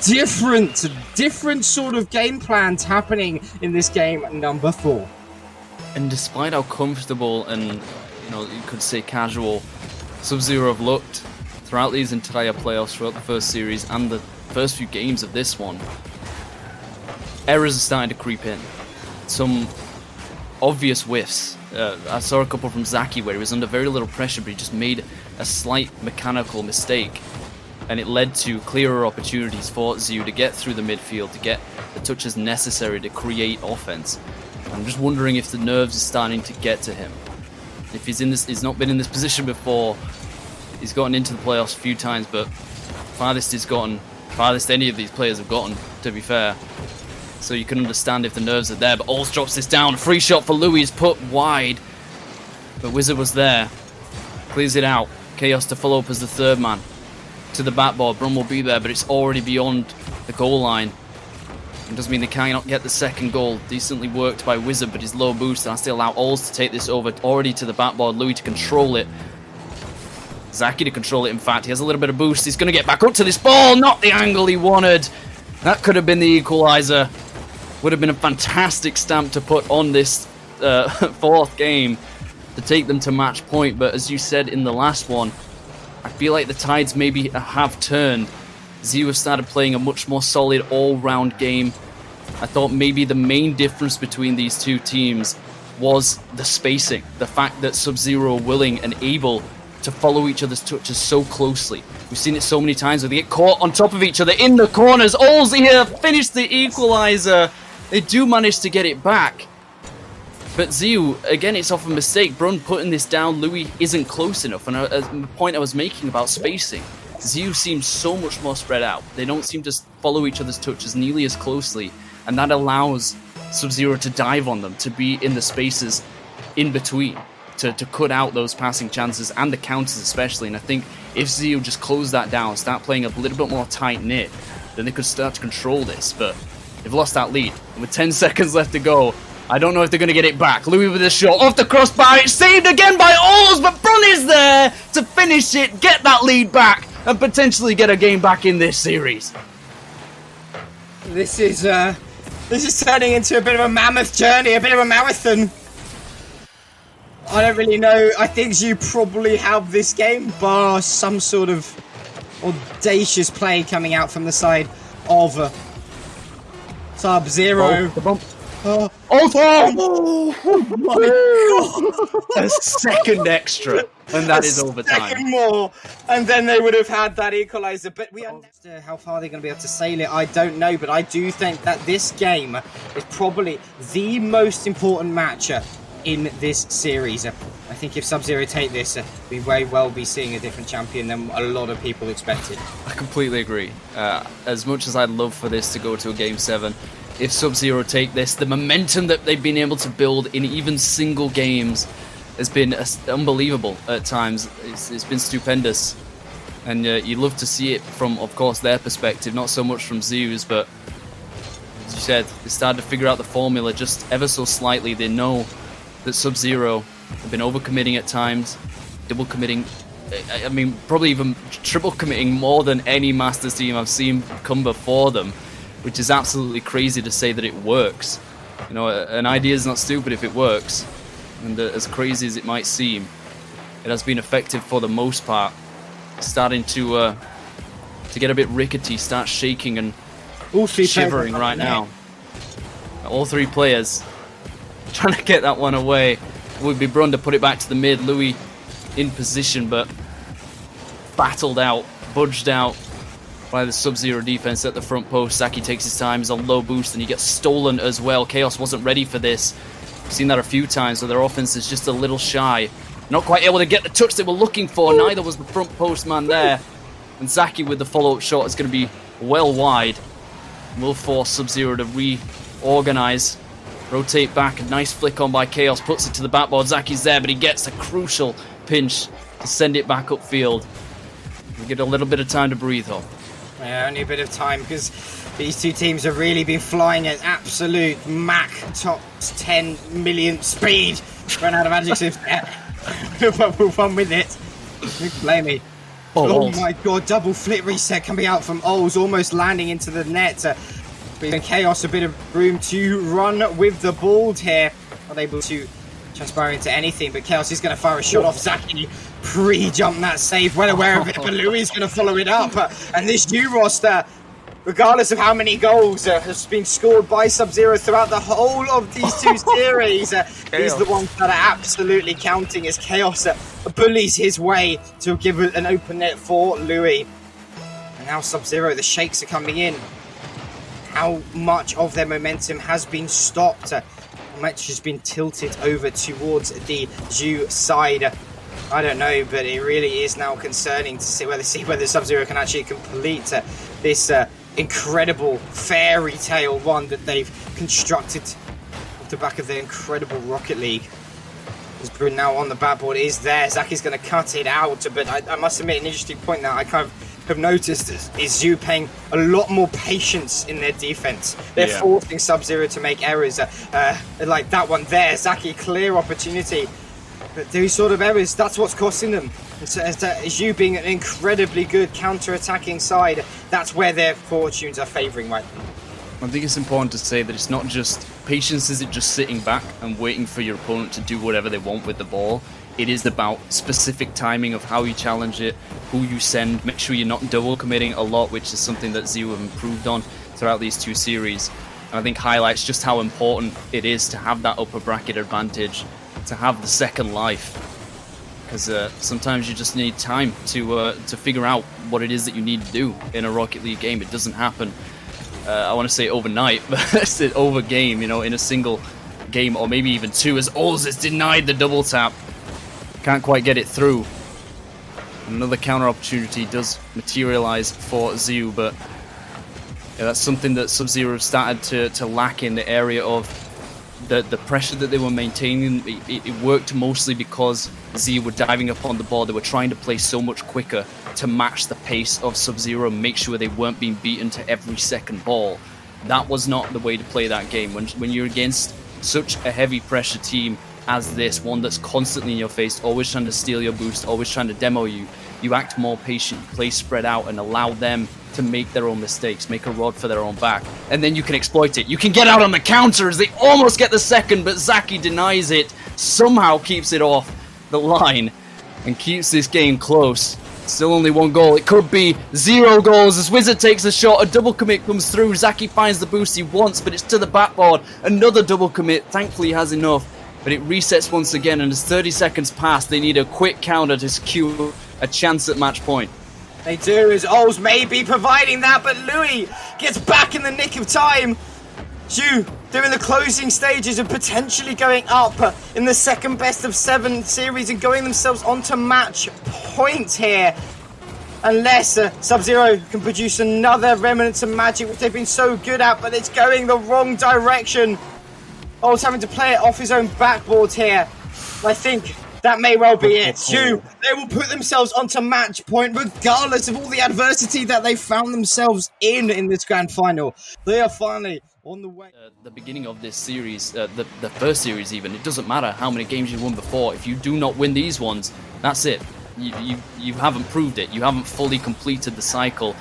different sort of game plans happening in this game number 4. And despite how comfortable and, you know, you could say casual Sub-Zero have looked throughout these entire playoffs, throughout the first series and the first few games of this one, errors are starting to creep in. Some obvious whiffs. I saw a couple from Zaki where he was under very little pressure, but he just made a slight mechanical mistake. And it led to clearer opportunities for Zhu to get through the midfield, to get the touches necessary to create offense. I'm just wondering if the nerves are starting to get to him. If he's not been in this position before. He's gotten into the playoffs a few times, but farthest any of these players have gotten, to be fair. So you can understand if the nerves are there. But Ols drops this down. Free shot for Louis is put wide. But Wizard was there. Clears it out. Chaos to follow up as the third man. To the backboard. Brun will be there, but it's already beyond the goal line. It doesn't mean they cannot get the second goal. Decently worked by Wizard, but his low boost has to allow Ols to take this over already to the backboard. Louis to control it. Zaki to control it, in fact. He has a little bit of boost. He's going to get back up to this ball. Not the angle he wanted. That could have been the equalizer. Would have been a fantastic stamp to put on this fourth game to take them to match point. But as you said in the last one, I feel like the tides maybe have turned. Zhu have started playing a much more solid all-round game. I thought maybe the main difference between these two teams was the spacing. The fact that Sub-Zero are willing and able to follow each other's touches so closely. We've seen it so many times where they get caught on top of each other in the corners. Ols here finish the equalizer. They do manage to get it back. But Zhu, again, it's off a mistake. Brun putting this down, Louis isn't close enough. And the point I was making about spacing, Zhu seems so much more spread out. They don't seem to follow each other's touches nearly as closely. And that allows Sub-Zero to dive on them, to be in the spaces in between, to cut out those passing chances and the counters especially. And I think if Zhu just close that down, start playing a little bit more tight-knit, then they could start to control this. But they've lost that lead. And with 10 seconds left to go, I don't know if they're going to get it back. Louis with a shot off the crossbar. It's saved again by Ols, but Brun is there to finish it, get that lead back, and potentially get a game back in this series. This is turning into a bit of a mammoth journey, a bit of a marathon. I don't really know. I think you probably have this game, bar some sort of audacious play coming out from the side of Sub-Zero. Oh my god! A second extra, and that is overtime. Second more, and then they would have had that equalizer. But we understand how far they're going to be able to sail it. I don't know, but I do think that this game is probably the most important match in this series. I think if Sub-Zero take this, we may well be seeing a different champion than a lot of people expected. I completely agree. As much as I'd love for this to go to a Game 7, if Sub-Zero take this, the momentum that they've been able to build in even single games has been unbelievable at times. It's been stupendous. And you love to see it from, of course, their perspective, not so much from Zhu's, but as you said, they started to figure out the formula just ever so slightly. They know that Sub-Zero have been overcommitting at times, double committing, I mean, probably even triple committing more than any Masters team I've seen come before them, which is absolutely crazy to say that it works. You know, an idea is not stupid if it works, and as crazy as it might seem, it has been effective for the most part. Starting to get a bit rickety, start shaking and shivering right now. All three players trying to get that one away. It would be Brun to put it back to the mid. Louis in position, but battled out, budged out by the Sub-Zero defense at the front post. Zaki takes his time, he's on low boost, and he gets stolen as well. Chaos wasn't ready for this. We've seen that a few times, so their offense is just a little shy. Not quite able to get the touch they were looking for, neither was the front post man there. And Zaki with the follow-up shot is going to be well wide. Will force Sub-Zero to reorganize. Rotate back, a nice flick on by Chaos, puts it to the backboard. Zaki's there, but he gets a crucial pinch to send it back upfield. We get a little bit of time to breathe, though. Yeah, only a bit of time, because these two teams have really been flying at absolute Mach top 10 million speed. Run out of adjectives there. But we'll run with it. Don't blame me. Oh my god, double flip reset coming out from Ols, almost landing into the net. Giving Chaos a bit of room to run with the ball here. Not able to transpire into anything, but Chaos is going to fire a shot off Zaki. Pre-jump that save, well aware of it, but Louis is going to follow it up. And this new roster, regardless of how many goals has been scored by Sub-Zero throughout the whole of these two series, these are the ones that are absolutely counting as Chaos bullies his way to give an open net for Louis. And now Sub-Zero, the shakes are coming in. How much of their momentum has been stopped? How much has been tilted over towards the Zhu side? I don't know, but it really is now concerning to see whether Sub-Zero can actually complete this incredible fairy tale one that they've constructed off the back of their incredible Rocket League. As Brun now on the backboard is there. Zaki's going to cut it out, but I must admit an interesting point that I kind of have noticed is Zhu paying a lot more patience in their defense. They're forcing Sub-Zero to make errors like that one there. Zaki, clear opportunity. But these sort of errors, that's what's costing them. Zhu being an incredibly good counter-attacking side, that's where their fortunes are favouring right now. I think it's important to say that it's not just patience isn't just sitting back and waiting for your opponent to do whatever they want with the ball. It is about specific timing of how you challenge it, who you send, make sure you're not double committing a lot, which is something that ZEU have improved on throughout these two series. And I think highlights just how important it is to have that upper bracket advantage, to have the second life. Because sometimes you just need time to figure out what it is that you need to do in a Rocket League game. It doesn't happen, I want to say overnight, but it's an over game, you know, in a single game, or maybe even two, as Ols is denied the double tap. Can't quite get it through. Another counter opportunity does materialize for ZEU, but yeah, that's something that Sub-Zero started to lack in the area of the pressure that they were maintaining. It worked mostly because ZEU were diving up on the ball. They were trying to play so much quicker to match the pace of Sub-Zero and make sure they weren't being beaten to every second ball. That was not the way to play that game. When you're against such a heavy pressure team as this, one that's constantly in your face, always trying to steal your boost, always trying to demo you, you act more patient, you play spread out and allow them to make their own mistakes, make a rod for their own back, and then you can exploit it. You can get out on the counter as they almost get the second, but Zaki denies it, somehow keeps it off the line, and keeps this game close. Still only one goal. It could be 0 goals as Wizard takes a shot, a double commit comes through, Zaki finds the boost he wants, but it's to the backboard. Another double commit, thankfully he has enough. But it resets once again, and as 30 seconds pass, they need a quick counter to secure a chance at match point. They do, as Ols may be providing that, but Louis gets back in the nick of time. Zhu, they're in the closing stages of potentially going up in the second best of 7 series and going themselves onto match point here. Unless Sub-Zero can produce another remnant of magic, which they've been so good at, but it's going the wrong direction. Ols having to play it off his own backboard here. I think that may well be it. Zhu, they will put themselves onto match point regardless of all the adversity that they found themselves in this grand final. They are finally on the way. The beginning of this series, the first series even, it doesn't matter how many games you've won before. If you do not win these ones, that's it. You haven't proved it. You haven't fully completed the cycle.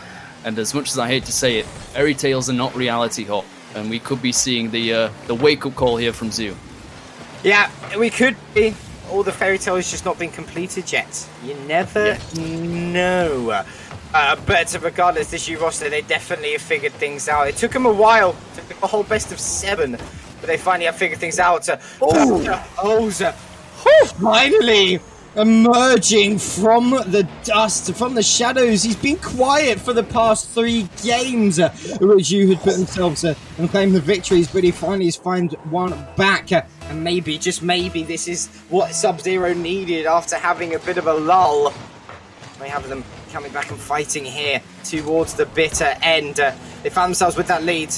And as much as I hate to say it, fairy tales are not reality hop. And we could be seeing the wake-up call here from ZEU. Yeah, we could be. All the fairy tales just not been completed yet. You never know. But regardless, this U roster, they definitely have figured things out. It took them a while, to pick a whole best of 7, but they finally have figured things out. Finally emerging from the dust, from the shadows. He's been quiet for the past 3 games, which you had put themselves and claimed the victories, but he finally has found one back. And maybe, just maybe, this is what Sub-Zero needed after having a bit of a lull. We have them coming back and fighting here towards the bitter end. They found themselves with that lead.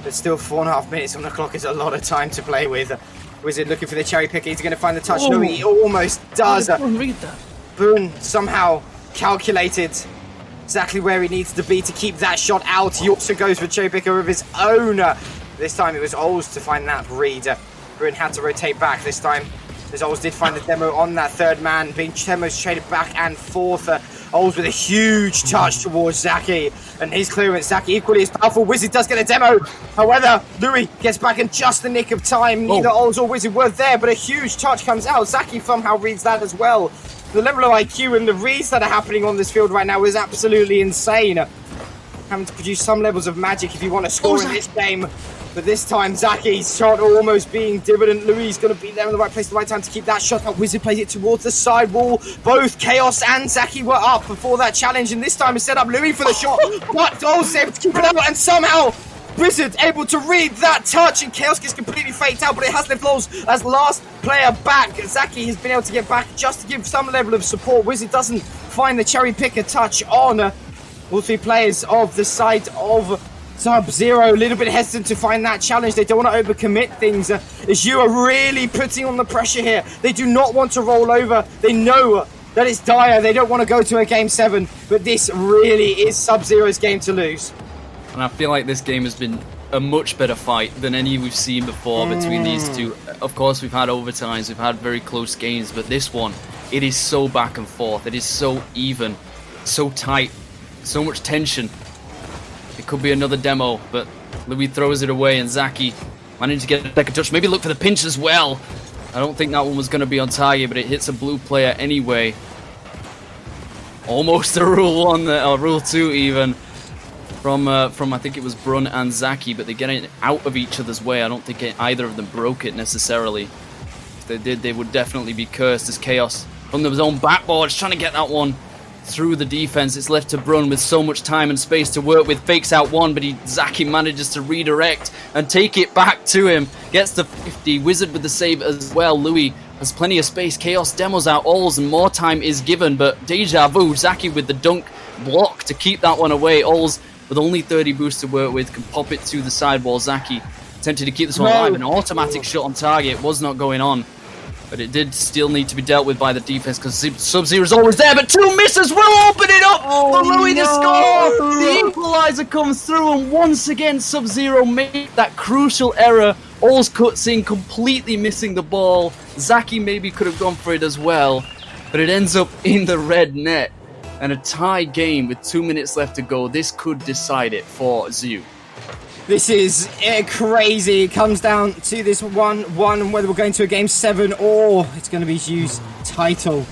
But still 4.5 minutes on the clock is a lot of time to play with. Wizard looking for the cherry picker. He's going to find the touch. No, he almost does. Read that. Boone somehow calculated exactly where he needs to be to keep that shot out. He also goes for cherry picker of his own. This time it was Oles to find that read. Boone had to rotate back this time, as Oles did find the demo on that third man, being demos traded back and forth. Oles with a huge touch towards Zaki, and his clearance. Zaki equally as powerful. Wizard does get a demo. However, Louis gets back in just the nick of time. Neither Oles or Wizard were there, but a huge touch comes out. Zaki somehow reads that as well. The level of IQ and the reads that are happening on this field right now is absolutely insane. Having to produce some levels of magic if you want to score in this game. But this time, Zaki's shot almost being dividend. Louis is going to be there in the right place at the right time to keep that shot up. Wizard plays it towards the side wall. Both Chaos and Zaki were up before that challenge, and this time is set up Louis for the shot. But Oles able to keep it out, and somehow Wizard able to read that touch, and Chaos gets completely faked out, but it has left Oles as last player back. Zaki has been able to get back just to give some level of support. Wizard doesn't find the cherry picker touch on all three players of the side of Sub-Zero. A little bit hesitant to find that challenge. They don't want to overcommit things, as you are really putting on the pressure here. They do not want to roll over. They know that it's dire. They don't want to go to a game 7, but this really is Sub-Zero's game to lose. And I feel like this game has been a much better fight than any we've seen before between these two. Of course, we've had overtimes, we've had very close games, but this one, it is so back and forth. It is so even, so tight, so much tension. It could be another demo, but Louis throws it away, and Zaki managed to get a second touch. Maybe look for the pinch as well. I don't think that one was going to be on target, but it hits a blue player anyway. Almost a rule 1, or rule 2 even, from I think it was Brun and Zaki, but they get it out of each other's way. I don't think either of them broke it necessarily. If they did, they would definitely be cursed, as Chaos from his own backboard is trying to get that one through the defense. It's left to Brun with so much time and space to work with. Fakes out one, but Zaki manages to redirect and take it back to him. Gets the 50. Wizard with the save as well. Louis has plenty of space. Chaos demos out Oles, and more time is given, but deja vu. Zaki with the dunk block to keep that one away. Oles with only 30 boosts to work with can pop it to the sidewall. Zaki attempted to keep this one alive. An automatic shot on target was not going on, but it did still need to be dealt with by the defense, because Sub-Zero is always there, but 2 misses will open it up for Louis to score! The equalizer comes through, and once again Sub-Zero made that crucial error. Oles cuts in, completely missing the ball. Zaki maybe could have gone for it as well, but it ends up in the red net. And a tie game with 2 minutes left to go. This could decide it for ZEU. This is crazy. It comes down to this 1-1, whether we're going to a game 7 or it's going to be ZEU's title.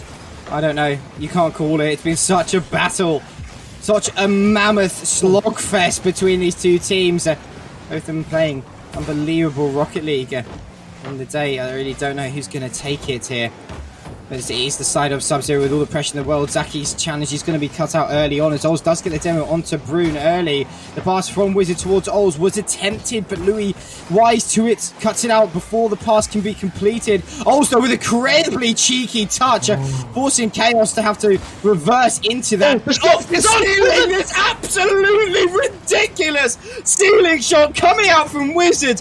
I don't know. You can't call it. It's been such a battle. Such a mammoth slogfest between these two teams. Both of them playing unbelievable Rocket League on the day. I really don't know who's going to take it here. But it is the side of Sub-Zero with all the pressure in the world. Zaki's challenge is going to be cut out early on, as Oles does get the demo onto Brun early. The pass from Wizard towards Oles was attempted, but Louis, wise to it, cuts it out before the pass can be completed. Oles, though, with an incredibly cheeky touch, forcing Chaos to have to reverse into that. The ceiling is absolutely ridiculous. Ceiling shot coming out from Wizard.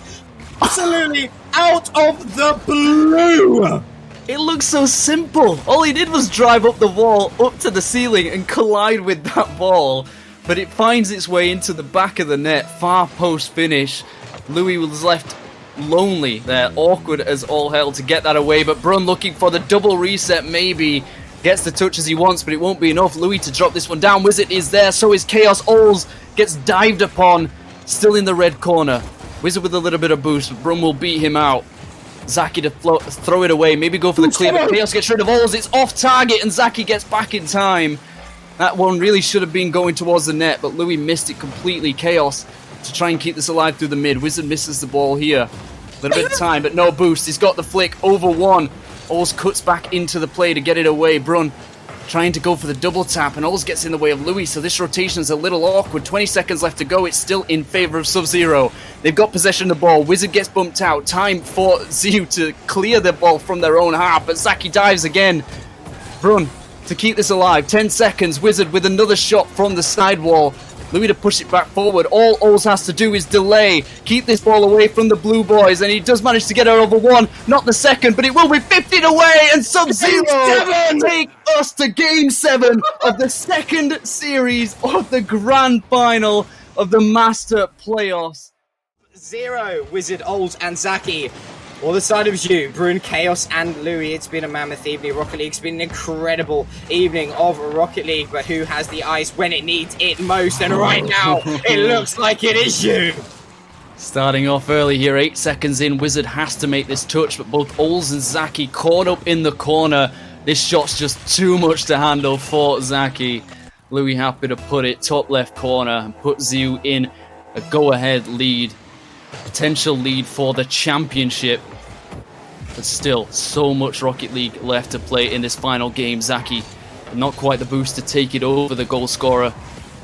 Absolutely out of the blue. It looks so simple. All he did was drive up the wall, up to the ceiling, and collide with that ball. But it finds its way into the back of the net, far post finish. Louis was left lonely there, awkward as all hell to get that away. But Brun looking for the double reset, maybe. Gets the touch as he wants, but it won't be enough. Louis to drop this one down. Wizard is there, so is Chaos. Oles gets dived upon, still in the red corner. Wizard with a little bit of boost, but Brun will beat him out. Zaki to throw it away, maybe go for the clear, but Chaos gets rid of Oles. It's off target, and Zaki gets back in time. That one really should have been going towards the net, but Louis missed it completely. Chaos to try and keep this alive through the mid. Wizard misses the ball here. A little bit of time, but no boost. He's got the flick over one. Oles cuts back into the play to get it away. Brun trying to go for the double tap, and Oles gets in the way of Louis, so this rotation is a little awkward. 20 seconds left to go. It's still in favor of Sub-Zero. They've got possession of the ball. Wizard gets bumped out. Time for ZEU to clear the ball from their own half, but Zaki dives again. Brun to keep this alive. 10 seconds. Wizard with another shot from the sidewall. Louis to push it back forward. All Oz has to do is delay, keep this ball away from the blue boys, and he does manage to get it over one, not the second, but it will be 15 away, and Sub-Zero take us to Game 7 of the second series of the Grand Final of the Master Playoffs. Zero, Wizard, Old, and Zaki. All the side of you, Brun, Chaos, and Louis. It's been a mammoth evening. Rocket League's been an incredible evening of Rocket League, but who has the ice when it needs it most? And right now, it looks like it is you. Starting off early here, 8 seconds in, Wizard has to make this touch, but both Ols and Zaki caught up in the corner. This shot's just too much to handle for Zaki. Louis happy to put it top left corner and put ZEU in a go-ahead lead. Potential lead for the championship. But still, so much Rocket League left to play in this final game. Zaki, not quite the boost to take it over the goal scorer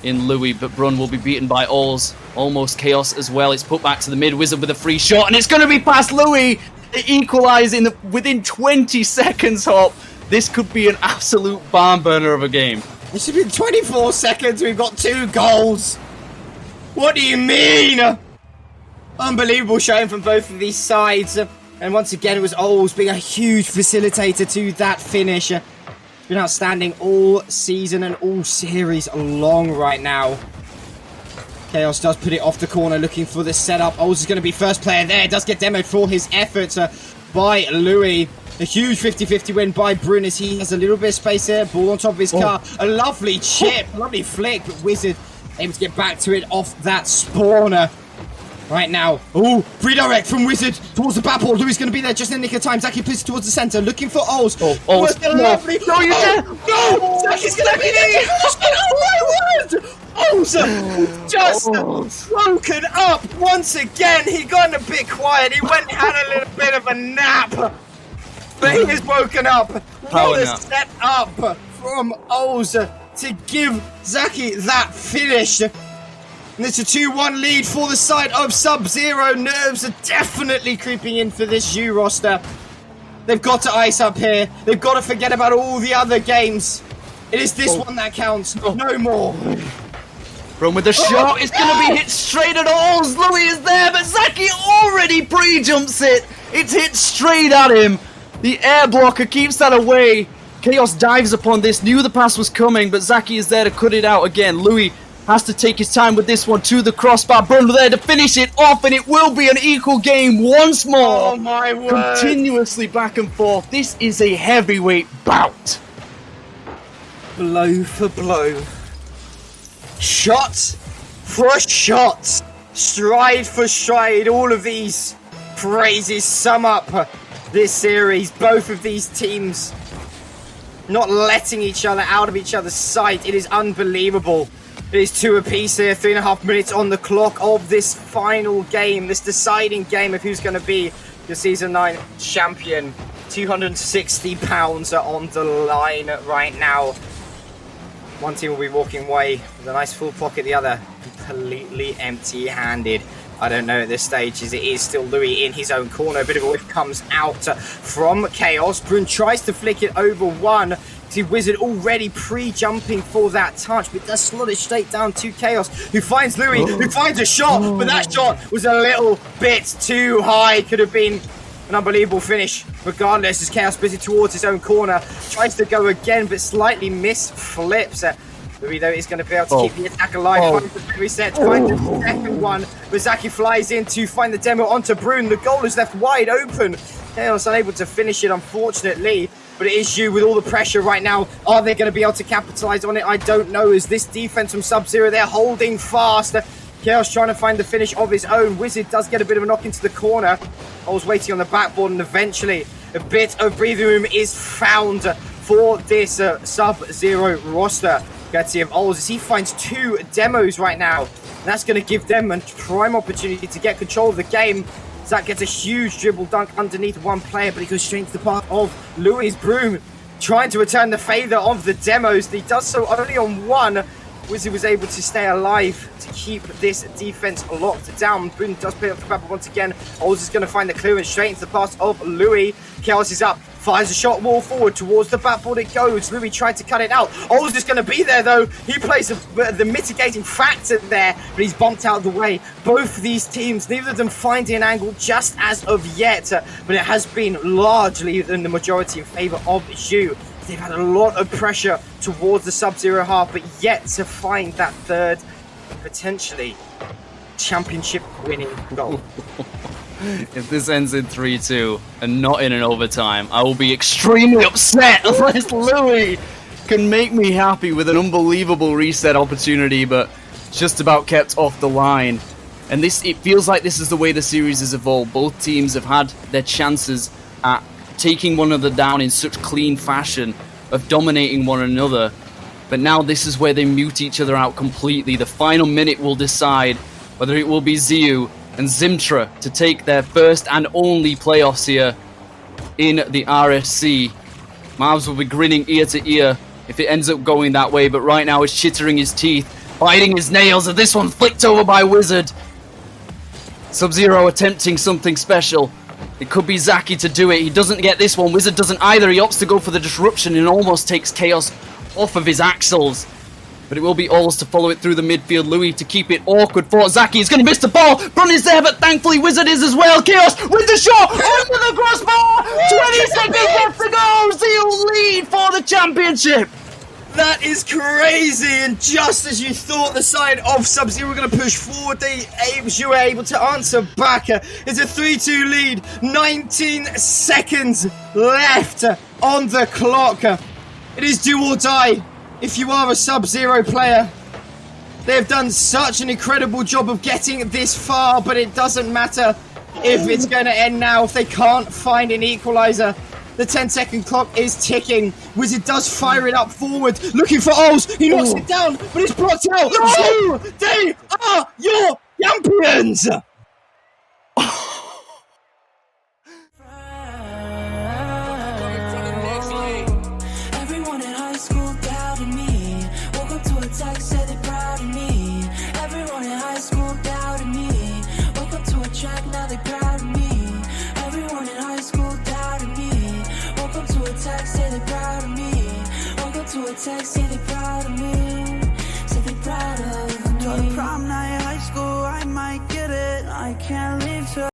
in Louis, but Brun will be beaten by Alls. Almost Chaos as well. It's put back to the mid. Wizard with a free shot, and it's going to be past Louis. They equalise within 20 seconds, Hop. This could be an absolute barn burner of a game. This has been 24 seconds. We've got 2 goals. What do you mean? Unbelievable showing from both of these sides. And once again, it was Ols being a huge facilitator to that finish. It's been outstanding all season and all series long right now. Chaos does put it off the corner looking for the setup. Ols is going to be first player there. Does get demoed for his efforts by Louis. A huge 50-50 win by Brun as he has a little bit of space there. Ball on top of his car. A lovely chip. Lovely flick. But Wizard able to get back to it off that spawner. Right now, redirect from Wizard towards the back ball. Louis going to be there just in the nick of time. Zaki plays towards the centre, looking for Ols. Ols. Lovely. No, you're there. No, Zaki's going to be there. Oh my word! Ols just woken up once again. He got a bit quiet. He went and had a little bit of a nap. But he is woken up. What a set up from Ols to give Zaki that finish. And it's a 2-1 lead for the side of Sub-Zero. Nerves are definitely creeping in for this ZEU roster. They've got to ice up here. They've got to forget about all the other games. It is this one that counts. No more. Brun with the shot. It's going to be hit straight at Ols. Louis is there, but Zaki already pre-jumps it. It's hit straight at him. The air blocker keeps that away. Chaos dives upon this. Knew the pass was coming, but Zaki is there to cut it out again. Louis has to take his time with this one to the crossbar. Brun there to finish it off, and it will be an equal game once more. Oh my word. Continuously back and forth. This is a heavyweight bout. Blow for blow. Shot for shot. Stride for stride. All of these phrases sum up this series. Both of these teams not letting each other out of each other's sight. It is unbelievable. It is 2 apiece here, 3.5 minutes on the clock of this final game, this deciding game of who's going to be your Season 9 champion. £260 are on the line right now. One team will be walking away with a nice full pocket, the other completely empty-handed. I don't know at this stage, as it is still Louis in his own corner. A bit of a whiff comes out from Chaos. Brun tries to flick it over one. See Wizard already pre-jumping for that touch, but does slot it straight down to Chaos, who finds Louis, who finds a shot, but that shot was a little bit too high. Could have been an unbelievable finish. Regardless, as Chaos busy towards his own corner, tries to go again, but slightly misflips. Louis, though, is going to be able to keep the attack alive. Finds the reset, finds the second one, but Zaki flies in to find the demo onto Brun. The goal is left wide open. Chaos unable to finish it, unfortunately. But it is ZEU with all the pressure right now. Are they going to be able to capitalize on it? I don't know, as this defense from Sub-Zero, they're holding fast. Chaos trying to find the finish of his own. Wizard does get a bit of a knock into the corner. I was waiting on the backboard, and eventually a bit of breathing room is found for this Sub-Zero roster. Courtesy of Ols, as he finds 2 demos right now. And that's going to give them a prime opportunity to get control of the game. Zach gets a huge dribble dunk underneath one player, but he goes straight to the path of Louis. Brun trying to return the favour of the demos. He does so only on one. Wizard was able to stay alive to keep this defense locked down. Brun does play up the back once again. Ols is going to find the clearance straight into the pass of Louis. Chaos is up Fires a shot wall forward towards the backboard it goes. Louis tried to cut it out. Ols is going to be there though. He plays the mitigating factor there, but he's bumped out of the way. Both of these teams, neither of them finding an angle just as of yet, but it has been largely in the majority in favor of Zhu. They've had a lot of pressure towards the Sub-Zero half, but yet to find that third, potentially championship winning goal. If this ends in 3-2 and not in an overtime, I will be extremely upset unless Louis can make me happy with an unbelievable reset opportunity, but just about kept off the line. And it feels like this is the way the series has evolved. Both teams have had their chances at taking one another down in such clean fashion, of dominating one another. But now this is where they mute each other out completely. The final minute will decide whether it will be ZEU and Zimtra to take their first and only playoffs here in the RSC. Mavs will be grinning ear to ear if it ends up going that way, but right now he's chittering his teeth, biting his nails, and this one flicked over by Wizard. Sub-Zero attempting something special. It could be Zaki to do it. He doesn't get this one. Wizard doesn't either. He opts to go for the disruption and almost takes Chaos off of his axles. But it will be Ols to follow it through the midfield. Louis to keep it awkward for Zaki. He's going to miss the ball. Brun is there, but thankfully Wizard is as well. Chaos with the shot under the crossbar. 20 seconds left to go. ZEU lead for the championship. That is crazy, and just as you thought the side of Sub-Zero were going to push forward, Zhu were able to answer back. It's a 3-2 lead, 19 seconds left on the clock. It is do or die if you are a Sub-Zero player. They have done such an incredible job of getting this far, but it doesn't matter if it's going to end now, if they can't find an equalizer. The 10-second clock is ticking. Wizard does fire it up forward, looking for Ols. He knocks it down, but it's blocked out. No! They are your champions! Everyone in high school doubted me. Woke up to a text, said they're proud of me. Everyone in high school doubted me. Woke up to a track, now they're proud of me. Everyone in high school doubted me. Woke up to a text, say they're proud of me. Woke up to a text, say they're proud of me. Say they're proud of me. Prom night, high school, I might get it. I can't leave till